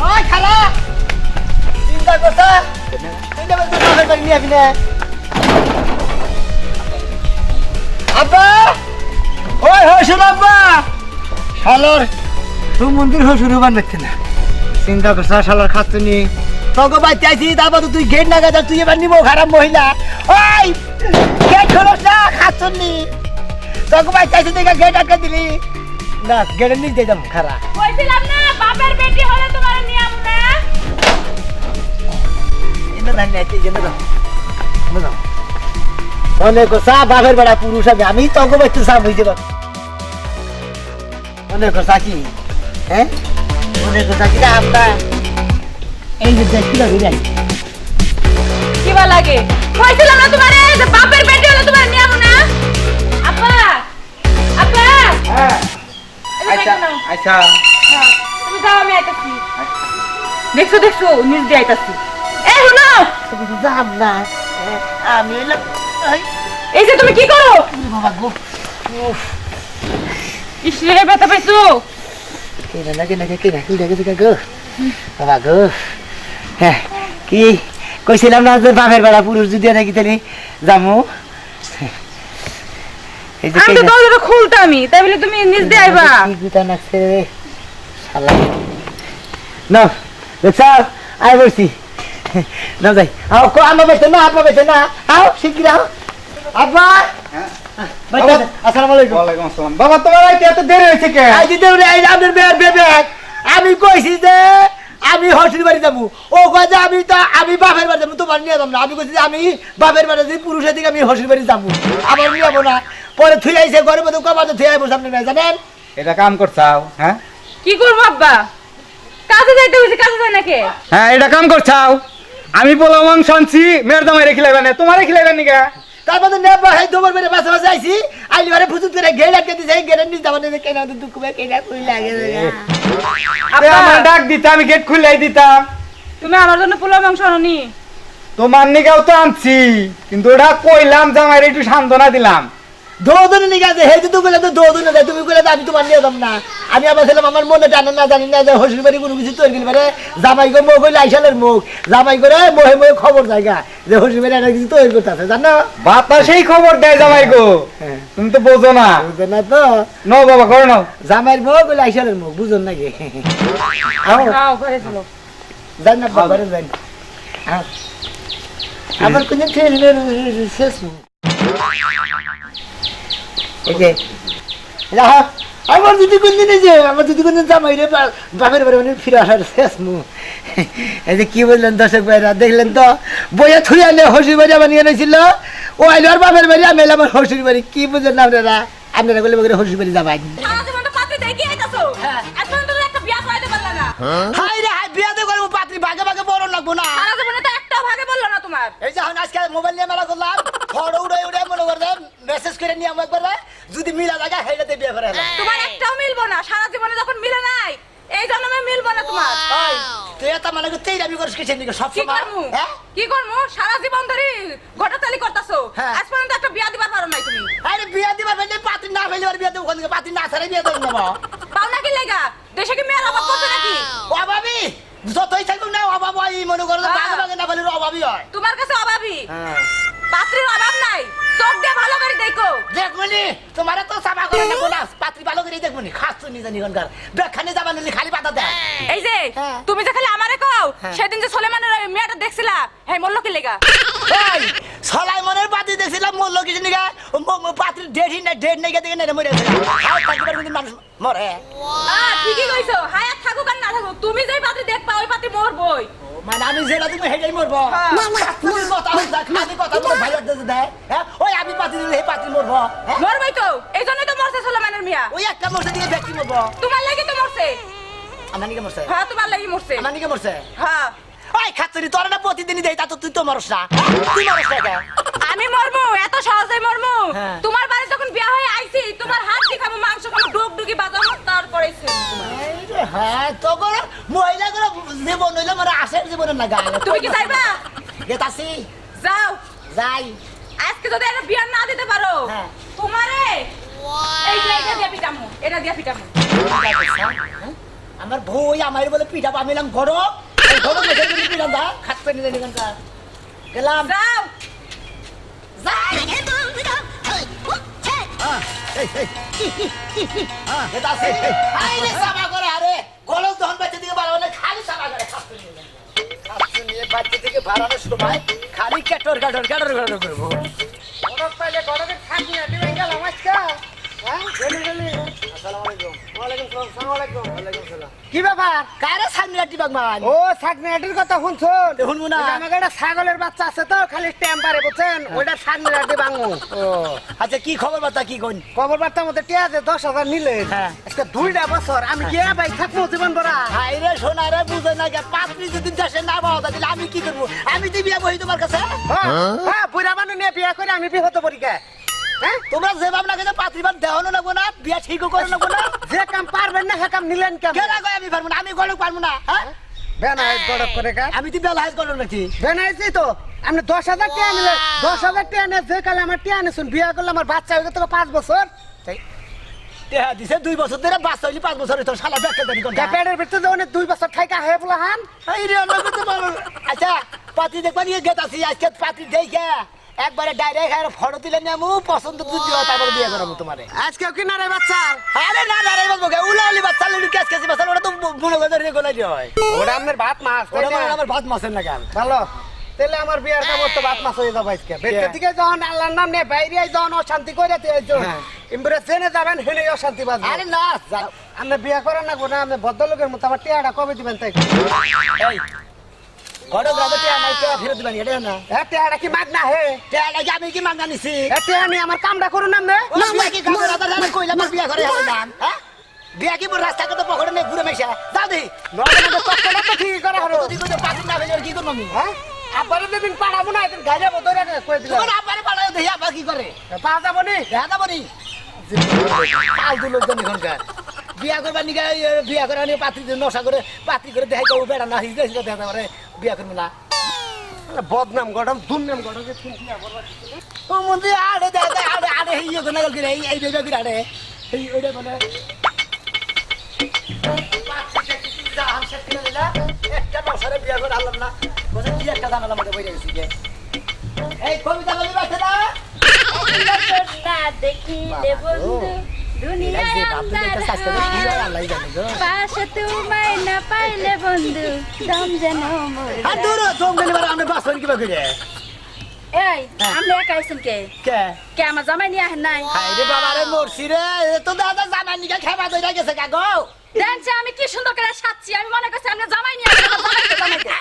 ওই খালা চিন্তা করছা চিন্তা করছা বাপের বাড়ি নিয়ে আবি না আব্বা ওই হসুর আব্বা শালোর তুই মন্দির হসুর হবার দেখতে না চিন্তা করছা শালার খাচ্ছে নি তোকে বাচ্চা আইছি তারপর তো তুই গেট না গাছ তুই এবার নিবো খারাপ মহিলা ওই গেট খোলস না খাচ্ছ নি তোকে বাচ্চা আইছি তুই গেট আটকে দিলি না গেটের নিচ দিয়ে যাবো খারাপ কইছিলাম না বাপের বেটি হলে তোমার নিয়ে আমু না এনে ধান নাই তুই এনে দাও এনে দাও মনে করছা বাপের বেড়া পুরুষ আমি তোকে বাচ্চা সাপ হয়ে যাবো মনে করছা কি হ্যাঁ মনে করছা কি আমরা এই যে দেখি না যাই কিবা লাগে কইছিলাম না তোমারে যে বাপের বেটি হলে তোমার নিয়ে আমু না আপা আপা হ্যাঁ আচ্ছা আচ্ছা তুমি যাও আমি আইতাছি দেখছো দেখছো নিজ দিয়ে আইতাছি এ শুনো যাব না আমি এলাম এই যে তুমি কি করো বাবা গো ইসরে ব্যথা পাইছো কেনা না কেনা গো বাবা গো হ্যাঁ কি কইছিলাম না যে বাপের বেড়া পুরুষ যদি নাকি তাহলে যামু এই যে আমি তো দরজাটা খুলতামই তাই বলে তুমি নিজ দিয়ে আইবা কি গুতা নাকছে রে শালা না দেখছ আই বলছি না যাই আও কো আমা বেতে না আপা বেতে না আও শিগগির আও আব্বা আসসালামু আলাইকুম। ওয়ালাইকুম আসসালাম। বাবা তোমার আইতে এত দেরি হয়েছে কে? এই যে দেউরে এই আপনার মেয়ের বেবে আমি কইছি যে আমি হসির বাড়ি যাবো, ও কয় যে আমি বাপের বাড়ি যাবো, তোমার নিয়ে যাবো না। আমি কইছি যে আমি বাপের বাড়ি যাই, পুরুষের দিকে আমি হসির বাড়ি যাবো, আবার নিয়ে যাবো না। পরে থুই আইছে ঘরের মধ্যে কমাতে থুই আইবো সামনে মেয়ে, জানেন? এটা কাম করছাও? হ্যাঁ কি করবো আব্বা? কাজে যাইতে হইছে, কাজে যায় নাকি? হ্যাঁ এটা কাম করছাও। আমি পোলা মাংস আনছি, মেয়ের দামাই রেখে লাইবেন না, তোমার রেখে লাইবেন নিকা? তারপরে নেবা এই তোমার মেরে পাশে পাশে আইছি, আইলি ঘরে ফুসুত করে গেট আটকে দিছে, গেটের নিচে যাবো না, কেন দুঃখ পায়, কেন কই লাগে আব্বা আমার ডাক দিতে আমি গেট খুলে দিতাম। তুমি আমার জন্য পোলাও মাংস আনোনি? তোমার নিকাও তো আনছি, কিন্তু ওটা কইলাম জামাইরে একটু সান্ত্বনা দিলাম। দৌদনে নিয়ে গেছে, হে তো কইলে তো দৌদনে দেয়, তুমি কইলে আমি তোমার নিয়ে যাব না। আমি আবার ছিলাম আমার মনে টানে না, জানি না যে হসির বাড়ি কোনো কিছু তৈরি করে জামাই গো মুখ হইলে আইসালের মুখ, জামাই করে মোহে মোহে খবর জায়গা যে হসির বাড়ি একটা কিছু তৈরি করতেছে, জানো? বাতাসেই খবর দেয় জামাই গো, তুমি তো বোঝো না। বুঝো না তো? নো বাবা করো নাও। জামাইয়ের মুখ হইলে আইসালের মুখ, বুঝুন নাকি? নাও ঘরে চলো। জান না বাবারে জান। আমার কোন শেষ মুখ এই যে রাহা, আমার যদি কোনদিন জামাই রে বাপের বাড়ি মানে ফিরে আসার শেষ মুখ। এই যে কি বললেন দর্শক ভাইরা, দেখলেন তো? বইয়া থুই আনলে হসির বাড়ি আমার নিয়ে নিয়েছিল, ও আইলো আর বাপের বাড়ি, আমি এলাম আমার হসির বাড়ি। কি বুঝলেন না আপনারা? আপনারা বলে বলে হসির বাড়ি যাবাই। সারা জীবন তো পাত্রী দেখি আইতাছো, এখন তো একটা বিয়া করাইতে পারলা না। হাই রে হাই, বিয়াতে করবো পাত্রী, ভাগে ভাগে বড় লাগবো না। সারা জীবনে তো একটাও ভাগে বললো না তোমার। এই যে আজকে মোবাইল নিয়ে মেলা করলাম, ফটো উড়ে উড়ে মনে করলাম মেসেজ করে নিয়ে আমার একবার যদি মিলা লাগা হেটাতে বিয়ে করে এলাম। তোমার একটাও মিলবো না, সারা জীবনে যখন মিলে নাই এই জন্মে মিলবো না তোমার। তুই এত মানে তুই দাবি করিস কিসের দিকে সব কি সময়? করমু? হ্যাঁ? কি করমু? সারা জীবন ধরে ঘটাতালি করতাছো, হ্যাঁ। আজ পর্যন্ত একটা বিয়া দিবার পারো নাই তুমি। আরে বিয়ে দিবার ফেলে পাত্রী না ফেলে আর বিয়ে দেবো, ওখান থেকে পাত্রী না ছাড়াই বিয়ে দেবো না। পাও না কি লেগা? দেশে কি মেয়ের অভাব পড়ছে নাকি? অভাবী যতই থাকুক না, অভাব হয় মনে করো, ভাগে ভাগে না ফেলে অভাবী হয়। তোমার কাছে অভাবী, পাত্রীর অভাব নাই, চোখ দিয়ে ভালো করে দেখো। দেখবনি তোমার তো সাবা করে না গোলাস, পাত্রী ভালো করে দেখবনি, খাস তো নিজে নিগনকার ব্যাখ্যানে যাবা নিলি খালি পাতা দেয়। এই যে হ্যাঁ। তুমি যে খালি আমারে কও, হ্যাঁ। সেদিন যে সোলেমানের ওই মেয়েটা দেখছিলা, হ্যাঁ মল্ল কি লেগা? এই সলাই মনের পাত্রী দেখছিলাম মূল্য কিছু নিগা, পাত্রী ডেট নেই দেখে নেই মরে গেছে। হাত থাকবার কিন্তু মানুষ মরে। ঠিকই কইছো, হায়াত থাকুক আর না থাকুক, তুমি যেই পাত্রী দেখবা ওই পাত্রী মরবই। মানে আমি যেটা তুমি হেঁটেই মরবো। হ্যাঁ। তুমি কথা হচ্ছে খালি কথা বলে ভাই দেয়, হ্যাঁ? ওই আমি পাত্রী দিলে এই পাত্রী মরবো, হ্যাঁ? মরবই তো, এই জন্যই তো মরছে সোলেমানের মিয়া। ওই একটা মরছে দিয়ে ব্যক্তি মরবো। তোমার লাগি তো মরছে। আমার নিকে মরছে, হ্যাঁ তোমার লাগি মরছে। আমার নিকে মরছে। হ্যাঁ ওই খাতুরি তোর না প্রতিদিনই দেই, তা তো তুই তো মরস না, তুই মরস না কেন? আমি মরমু, এত সহজে মরমু? হ্যাঁ। তোমার বাড়ি যখন বিয়া হয়ে আইছি, তোমার হাত দিয়ে খাবো, মাংস খাবো, ডুগডুগি বাজাবো, তারপরে হ্যাঁ তো করে মহিলা করে জীবন হইলে মানে আসের জীবনের না গায়ে। তুমি কি চাইবা? গেতাছি যাও, যাই। আজকে যদি একটা বিয়া না দিতে পারো, হ্যাঁ। তোমারে এই যে এটা দিয়ে পিটামু, এটা দিয়ে পিটামু। আমার বই আমার বলে পিঠা পামিলাম ঘর ঘর মেশে দিলি পিঠা দা খাচ্ছে নিলে নিগানকার গেলাম। যাও, যাই গেতাছি। আইলে সাবা করে আরে গলক দহন বাচ্চা দিকে বাড়াবো না, খালি সাবা করে খাচ্ছে নিয়ে বাচ্চা থেকে বাড়ানোর সময় খালি ক্যাটর ক্যাটর ক্যাটর ক্যাটর করবো। গলক পাইলে গলকে থাকি না দিবেন গেলাম আজকে। কি ব্যাপার? কারে সামনে বাগমান? ও সাগনাটির কথা শুনছো? শুনবো না। আমাকে একটা ছাগলের বাচ্চা আছে তো, খালি টেম্পারে বুঝছেন, ওইটা সাগনাটি বাঙু। ও আচ্ছা, কি খবর বার্তা কি কোন? খবর বার্তার মধ্যে টিয়া আছে 10,000 নিলেন। হ্যাঁ। আজকে 2টা বছর আমি গিয়ে ভাই থাকবো জীবন ভরা। হাইরে সোনারে বুঝে না গে, পাত্রী যদি দেশে না পাওয়া দিলে আমি কি করবো? আমি তো বিয়া বহি তোমার কাছে। হ্যাঁ বুড়া মানুষ নিয়ে বিয়ে করে আমি বিহত পরীক্ষা। হ্যাঁ তোমরা যে ভাবনা গেছে পাত্রী বাদ দেওয়ানো লাগবো না, বিয়া ঠিকও করে নেবো না। যে কাম পারবেন না সে কাম নিলেন কেন? কেনা কয় আমি পারবো না, আমি গলক পারবো না। হ্যাঁ বেনাইজ গড়ক করে কা আমি তো বেলা হাজ গলক নাকি? বেনাইছি তো আপনি 10,000 টাকা নিলে 10,000 টাকা নিয়ে যে কালে আমার টাকা নিয়েছেন বিয়ে করলে আমার বাচ্চা হয়ে গেছে 5 বছর। টেহা দিছে 2 বছর ধরে, বাচ্চা হইলি 5 বছর তোর শালা ব্যাখ্যা দেরি কোন? পেটের ভিতরে অনেক 2 বছর থাকা হয়ে বলা হান। হাইরে আমরা করতে পারবো। আচ্ছা পাত্রী দেখবা নিয়ে গেতাছি আজকে, পাত্রী দেখে একবারে ডাইরেক্ট আর ফটো তুলে নেমু, পছন্দ তুই দিও, তারপরে বিয়ে করাবো তোমারে। আজকে কি না রে বাচ্চা? আরে না না রে বাবু, উলালি বাচ্চা লুলি কেস কেসি বাচ্চা, ওটা তো মনে করে রে গোলাই হয়। ওটা আপনার ভাত মাছ ওটা মানে আমার ভাত মাছের না গান। ভালো তাহলে আমার বিয়ার কাপড় তো বাত মাছ হয়ে যাবে আজকে বেতে থেকে যখন আল্লাহর নাম নিয়ে বাইরে যখন অশান্তি করে দিয়েছো ইমরে জেনে যাবেন হেলে অশান্তি বাজবে আরে না আপনি বিয়া করেন না গোনা আপনি ভদ্রলোকের মতো আমার টিয়াটা কবে দিবেন তাই এই ঘরে গ্রামে টিয়া নাই টিয়া ফেরত দিবেন এটা না হ্যাঁ টিয়াটা কি মাগ না হে টিয়া লাগে আমি কি মাঙ্গা নিছি টিয়া নিয়ে আমার কামটা করুন না বিয়া কি খাবে রাতা জানে কইলা আমার বিয়া করে হবে দাম হ্যাঁ বিয়া কি মোর রাস্তা কত পকড়ে নে ঘুরে মেশা দাও দি নরমাল তকটা তো ঠিক করে হলো তুই কই পাতি না ভেজে কি করব আমি হ্যাঁ আব্বারে দিন পাড়াবো না একদিন গাইলে বদরে কই দিলাম তোমার আপারে পাড়ায় দেই আবার কি করে পা যাবো নি দেখা যাবো নি ফালতু লোকজন এখনকার বিয়া করবার নিকে বিয়া করে নিয়ে পাত্রী নশা করে পাত্রী করে দেখাই কেউ বেড়া না হিজড়ে হিজড়ে দেখা যাবে বিয়া করবো না বদনাম গঠন দুর্নাম গঠন যে তুমি ও মন্দির আড়ে দে আড়ে আড়ে ইয়ে করে গেল এই এই বেবে কি আড়ে এই ওইটা বলে একটা নশারে বিয়া করে আনলাম না বসে কি একটা জানালাম আমাকে বইরে গেছি যে এই কবিতা বলি বাচ্চা না না দেখিলে বন্ধু দুনিয়ায় পাশে তোমায় না পাইলে বন্ধু দম যেন মরে আর দূর জম গেলে বারে আমরা বাস কি বাকি রে এই আপনি একা আইছেন কে কে কে আমার জামাই নিয়ে আহেন নাই হাই রে বাবা রে মরছি রে তো দাদা জামাই নিকে খাবা দইরা গেছে কাগো দেখছে আমি কি সুন্দর করে সাচ্ছি আমি মনে করছি আপনি জামাই নিয়ে আহেন জামাইকে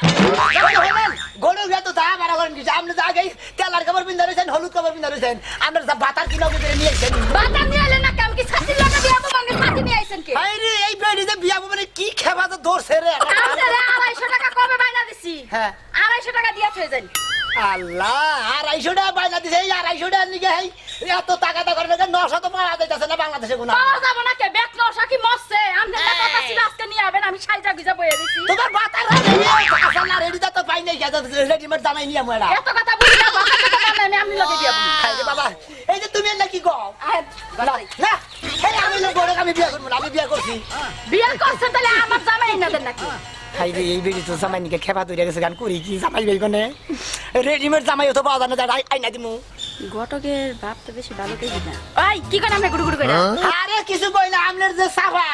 গরু গে তো তা মারা করেন কি আপনি যা গই তেলার খবর বিন্দা রইছেন হলুদ খবর বিন্দা রইছেন আমরা যা বাতার কিলো করে নিয়ে আইছেন বাতা নিয়ে এলেন না কেমন কি সাচ্ছি লাগে বিয়া বাঙ্গে সাথী নিয়ে আইছেন কে হাই রে এই বেড়ি যে বিয়া মানে কি খাবা তো দৌড়ছে রে আপনারা 250 টাকা কবে বাইনা দিছি হ্যাঁ 250 টাকা দিয়া থই যান আল্লাহ 250 টাকা বাইনা দিছে এই 250 টাকা নিকে এই এত টাকা তো করে 900 তো পাওয়া যাইতাছে না বাংলাদেশে কোন পাওয়া যাবে না কে বেক নশা কি মরছে আমাদের কথা ছিল আজকে নিয়ে আবেন আমি সাইজা গিজা বইয়ে দিছি তোমার বাতার রে আসল না রেডি তো পাই নাই গেছে রেডিমেড জামাই নিয়ে মোড়া এত কথা বলি না বাবা কথা আমি আমি লগে দিয়া হাই রে বাবা এই যে তুমি না কি কও না এই আমি লোক বড় আমি বিয়া করব না আমি বিয়া করছি বিয়া করছেন তাহলে আমার জামাই না দেন নাকি হাই রে এই বেড়ি তো জামাই নিকে খেবা দইরা গেছে গান করি কি জামাই বেই কোনে রেডিমেড জামাই তো পাওয়া যায় না আইনা দিমু ঘটকের বাপ তো বেশি ভালো কেজি না ওই কি করে আমরা গুড়ু গুড়ু করে আরে কিছু কই না আমনের যে সাফা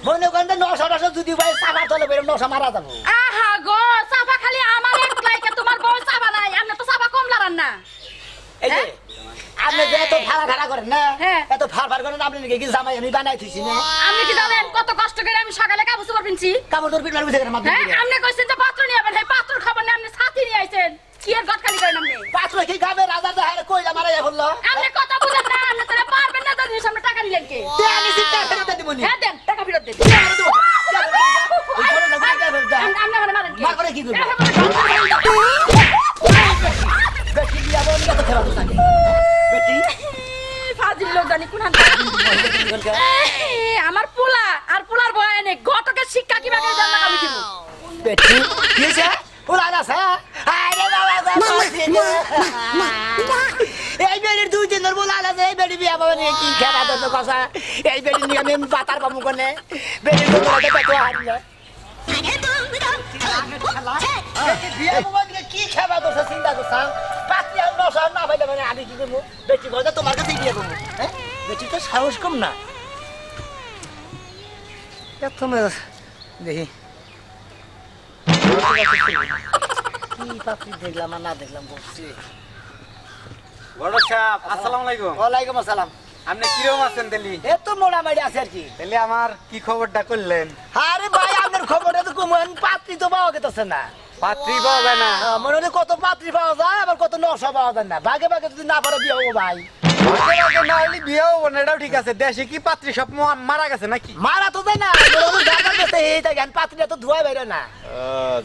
মনে করেন 900 যদি ভাই সাফা চলে বেরম 900 মারা যাবো আহা গো সাফা খালি আমার এক লাইকে তোমার বউ সাফা নাই আপনি তো সাফা কম লাগান না এই যে আপনি যে এত ভাড়া করেন না হ্যাঁ। এত ভাড় করেন আপনি নাকি কি জামাই আমি বানাই থইছি না আপনি কি জানেন কত কষ্ট করে আমি সকালে কাপড় চোপড় পিনছি কাপড় তোর পিট মারবি থেকে মাত্র হ্যাঁ আপনি কইছেন যে পাত্র নিয়ে আবেন এই পাত্র খাবার না আপনি সাথী নিয়ে আইছেন কি এর গট খালি করেন আপনি পাত্র কি খাবে রাজা দেখারে কইলা মারাইয়া বললো আপনি কথা বুঝেন না আপনি তাহলে পারবেন না তো সামনে টাকা নিলেন কে তে আমি সিস্টেম ফেরত দিব নি হ্যাঁ দেন টাকা ফেরত দেন আপনি আমার মারেন মার করে কি করব বেটি দিয়া বলি তো খেলা তো থাকে বেটি ফাজিল লোক জানি কোন আমার পোলা আর পোলার বয় এনে ঘটকের শিক্ষা কিভাবে জানলা আমি দিব বেটি কিছে ওলা না সা আরে বাবা এই বেটির দুই দিন ধরে বলা আছে এই বেটি বিয়া বাবা নিয়ে কি খেলা তো কথা এই বেটি নিয়ে আমি পাতার পাবো কোনে বেটি তো বলে তো হারিয়ে বিয়া বাবা নিয়ে কি খেলা তো চিন্তা করছ পাতি আর নশা না ভাইলে মানে আমি কি করব বেটি বলে তোমার কাছে বিয়া করব হ্যাঁ বেটি তো সাহস কম না প্রথমে দেখি কি পাপড়ি দেখলাম আর না দেখলাম বলছি বড় সাহেব আসসালামু আলাইকুম ওয়ালাইকুম আসসালাম আপনি কিরকম আছেন তেলি এত মোড়ামাড়ি আছে আর কি তেলি আমার কি খবরটা করলেন আরে ভাই আপনার খবরটা তো কমন পাত্রী তো পাওয়া গেছে না পাত্রী পাওয়া যায় না মনে হলে কত পাত্রী পাওয়া যায় আবার কত নশা পাওয়া যায় না ভাগে ভাগে যদি না পারে বিয়ে হবো ভাই আগে আগে না হলে বিয়ে হবো না এটাও ঠিক আছে দেশে কি পাত্রী সব মারা গেছে নাকি মারা তো যায় না এই দেখেন পাত্রীটা তো ধোয়া বাইরে না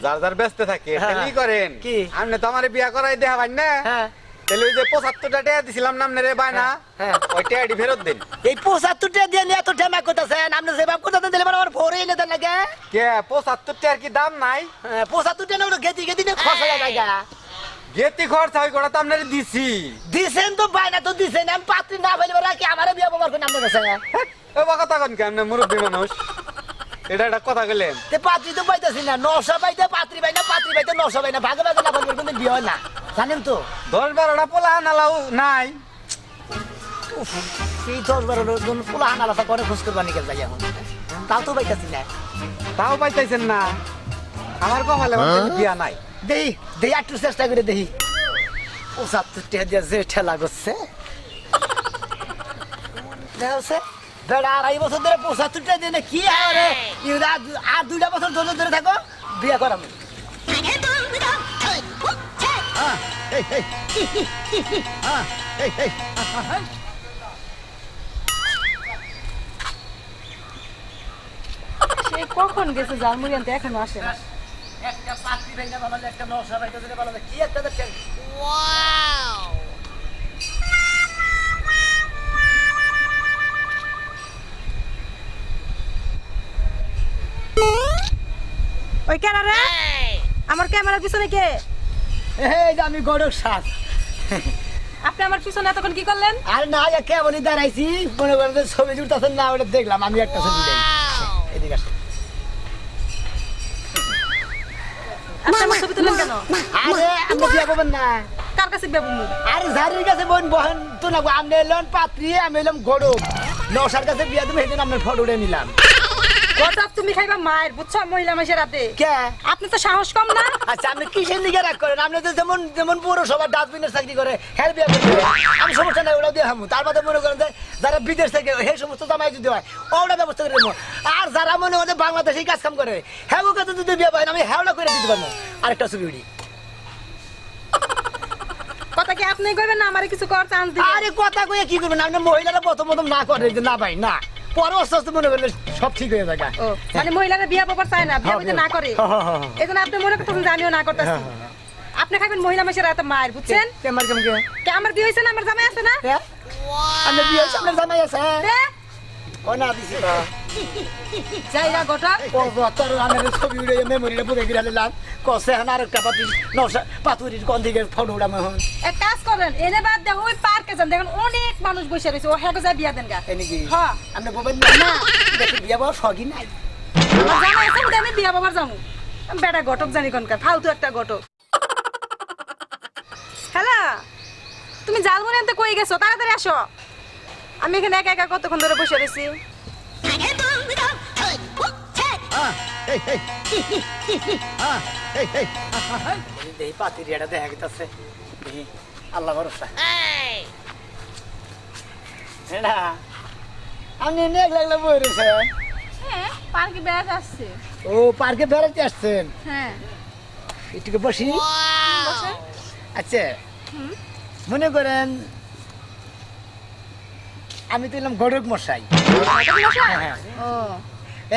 যার যার ব্যস্ত থাকে হ্যাঁ। কি করেন কি? আপনি তো আমার বিয়া করাই দেয়া ভাই না হ্যাঁ তাহলে ওই যে 75 টাকা দিছিলাম নামনে রে বায়না হ্যাঁ। ওই টাকাটি ফেরত দিন এই 75 টাকা দিয়ে নিয়ে এত ঠেমা করতেছেন আপনি যে বাপ করতেছেন দিলে আমার ভরে এনে দেন লাগে কে 75 টাকার কি দাম নাই 75 টাকা না গেতি গেতি নিয়ে খরচ হয়ে যায় গেতি খরচ হয় করা তো আপনার দিছি দিছেন তো বাইনা তো দিছেন আমি পাত্রী না পাইলে বলা কি আমারে বিয়ে ব্যবহার করে আপনার কাছে ও কথা কোন কেন মুরব্বী মানুষ এটা একটা কথা কইলেন তে পাত্রী তো পাইতেছি না নশা পাইতে পাত্রী পাইনা পাত্রী পাইতে নশা পাইনা ভাগে ভাগে না বলবে কিন্তু বিয়ে হয় না জানেন তো 10-12টা পোলা নালাও নাই সেই 10-12 জন পোলা আনালাটা করে খোঁজ করবা নিকে যাই এখন তাও তো পাইতেছি না তাও পাইতেছেন না আমার কপালে বিয়া নাই দেহি দেহি একটু চেষ্টা করে দেহি 75 টাকা দিয়ে যে ঠেলা করছে দেখছে বেড়া 2.5 বছর ধরে 75 টাকা দিয়ে কি আরে আর 2টা বছর ধরে থাকো বিয়ে করাম সে কখন গেছে জালমুড়ি আনতে এখনো আসে না একটা পাত্রী ভেঙে বানালে একটা নশা ভাইতে বানালে কি একটা দেখেন ওই কেন রে আমার ক্যামেরার পিছনে কে এই যে আমি গড়ক সাপ আপনি আমার পিছনে এতক্ষণ কি করলেন আর না কেমনই দাঁড়াইছি মনে করেন যে ছবি জুড়তেছেন না ওটা দেখলাম আমি একটা ছবি দেই এদিকে আসেন আপনি আমার ছবি তুলেন কেন আরে আমি বিয়ে করবেন না কার কাছে বেবু আরে ঝাড়ির কাছে বোন বহন তো না গো, আমি এলাম পাত্রী আমি এলাম গড়ক নশার কাছে বিয়ে দেবো সেদিন আপনার ফটো উঠে নিলাম গোটা তুমি খাইবা মায়ের বুঝছো মহিলা মাসের রাতে কে আপনি তো সাহস কম না আচ্ছা আপনি কিসের দিকে রাগ করেন আপনি তো যেমন যেমন পৌরসভার ডাস্টবিনের চাকরি করে হেল্প বিয়ে করবে আমি সমস্যা নাই ওরা দিয়ে হামু তার মধ্যে মনে করেন যে যারা বিদেশ থেকে সেই সমস্ত জামাই যদি হয় ওরা ব্যবস্থা করে দেবো আর যারা মনে হয় বাংলাদেশেই কাজ কাম করে হ্যাঁ ও কাছে যদি বিয়ে পাই আমি হ্যাঁটা করে দিতে পারবো আরেকটা ছবি উঠি কথা কি আপনি কইবেন না আমারে কিছু কর চান্স দিবেন আরে কথা কয়ে কি করবেন আপনি মহিলারা প্রথম না করে যে না ভাই না পরে আস্তে আস্তে মনে করলে সব ঠিক হয়ে যায় ও মানে মহিলারা বিয়া বাবার চায় না বিয়া হইতে না করে এজন্য আপনি মনে করতেছেন জানিও না করতেছি আপনি খাবেন মহিলা মাসের রাতে মায়ের বুঝছেন কেমন কেমন কে আমার বিয়ে হইছে না আমার জামাই আছে না আমি বিয়ে সামনে জামাই আছে দে ও না দিছি যাইরা গোটা ও তোর আমার ছবি উড়ে মেমোরিটা পুরো গিরা দিলাম কসে হান আর একটা পাতি নশা পাতুরির কোন দিকে ফটো উড়াম এখন এক কাজ করেন এনে বাদ দেখো ওই পার্কে যান দেখেন অনেক মানুষ বসে রয়েছে ও হেগো যা বিয়া দেন গা এই নাকি হ্যাঁ আমরা বলবেন না দেখি বিয়ে বাবা সগি নাই আমার জামাই আছে উঠে আমি বিয়া বাবার যাবো বেটা ঘটক জানি কোনকার ফালতু একটা ঘটক হ্যালো তুমি জালমুড়ি আনতে কই গেছো তাড়াতাড়ি আসো আমি এখানে একা একা কতক্ষণ ধরে বসে রয়েছি এই পাতিরিয়াটা দেখা গেছে দেখি আল্লাহ ভরসা না আপনি নেক লাগলে বই রয়েছে হ্যাঁ পার্কে বেড়াতে আসছে ও পার্কে বেড়াতে আসছেন হ্যাঁ একটু বসি আচ্ছা মনে করেন আমি তো এলাম গড়ক মশাই হ্যাঁ ও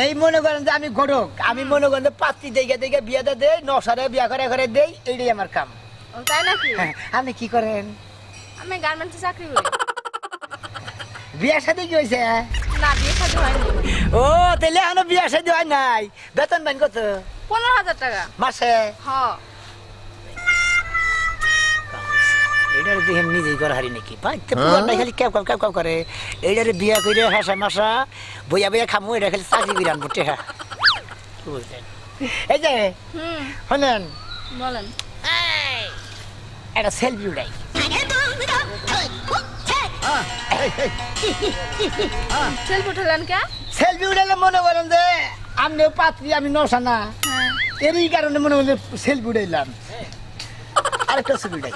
এই মনে করেন যে আমি গড়ক আমি মনে করেন যে পাত্রী দেখে দেখে বিয়েটা দেই নশারে বিয়া করে দেই এইটাই আমার কাম ও তাই নাকি হ্যাঁ, আপনি কি করেন আমি গার্মেন্টসে চাকরি করি বিয়ার সাথে কি হয়েছে না বিয়ে শাদী হয়নি ও তাহলে এখনো বিয়ার সাথে হয় নাই বেতন পাইন কত 15,000 টাকা মাসে হ্যাঁ এটার দেখে নিজেই করা হারি নাকি পুরান নাই খালি ক্যাপ ক্যাপ করে এইটারে বিয়া করে হাসা মাসা বইয়া বইয়া খামু এটা খালি চাকরি করে আনবো টেহা বুঝলেন এই যে শোনেন বলেন একটা সেলফি উঠাই সেলফি উঠালেন কে সেলফি উঠালে মনে করেন যে আপনিও পাত্রী আমি নশা না হ্যাঁ এরই কারণে মনে করেন যে সেলফি উঠাইলাম আরেকটা ছবি উঠাই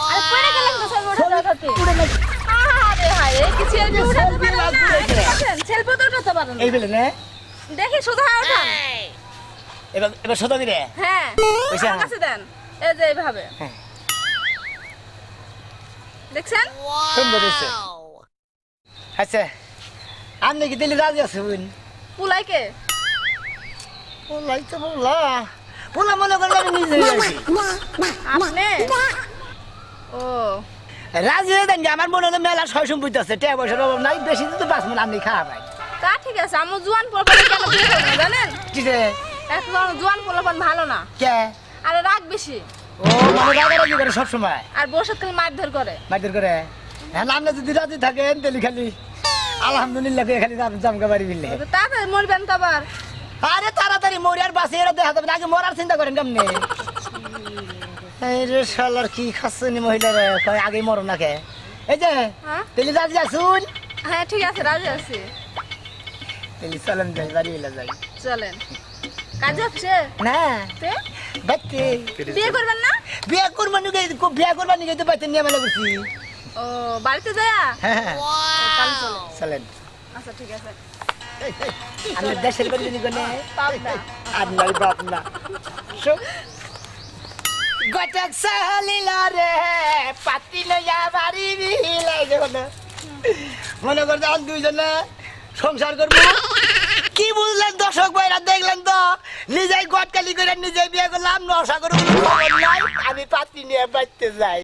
আরে পড়ে গেলেন তো সেলফি উঠাতে উঠে নাই। আরে হায় রে কি সেলফি উঠাতে পারেন না সেলফি তো উঠাতে পারেন এই বলে না দেখি সোজা উঠান এবার এবার সদা দিলে হ্যাঁ পয়সা? আমার কাছে দেন এই যে এইভাবে হ্যাঁ। দেখছেন সুন্দর হয়েছে আচ্ছা আপনি কি দিল্লি রাজি আছেন পুলাইকে বললাই তো বললা বললা মনে করেন আমি নিজে আছি আপনি ও রাজি হয়ে দেন আমার মনে হলো মেলা ছয় সম্পত্তি আছে টাকা পয়সার অভাব নাই বেশি তো পাঁচ মন আপনি খাওয়া পাই তা ঠিক আছে আমার জোয়ান পোলাপান কেন বিয়ে করবেন জানেন কিসে এখন জোয়ান পোলাপান ভালো না কে আরে রাগ বেশি ও মানে রাগারাগি করে সবসময় আর বসত খালি মারধর করে মারধর করে হ্যাঁ আপনি যদি রাজি থাকেন তাহলে খালি আলহামদুলিল্লাহ করে খালি জামকা বাড়ি মিললে তো তাড়াতাড়ি মরবেন তো আবার আরে তাড়াতাড়ি মরি আর বাসে এরা দেখা যাবে না, আগে মরার চিন্তা করেন কেমনি এই রে শালার কি খাচ্ছেনি মহিলারা কয় আগে মরো না কে এই যে হ্যাঁ তাহলে রাজি আসুন হ্যাঁ ঠিক আছে রাজি আছি তাহলে চলেন যাই বাড়ি এলে যাই চলেন কাজ হচ্ছে না তে? বাচ্চে বিয়ে করবেন না বিয়া করবানি বিয়া করবানি গেতে বাচ্চা নিয়ে মেলা করছি ও বাড়িতে যায়া হ্যাঁ কাল চলো চলেন আচ্ছা ঠিক আছে আমি দেশের বাড়ি যদি গনে পাবনা আপনার বাপ না গটক সালিলা রে পাতি লইয়া বাড়ি বিলাই যখন মনে করতে আমি দুইজনে সংসার করবো কি বুঝলেন দর্শক ভাইরা দেখলেন তো নিজেই গটকালি করে নিজে বিয়ে করলাম নশা করে আমি পাতি নিয়ে বাঁচতে যাই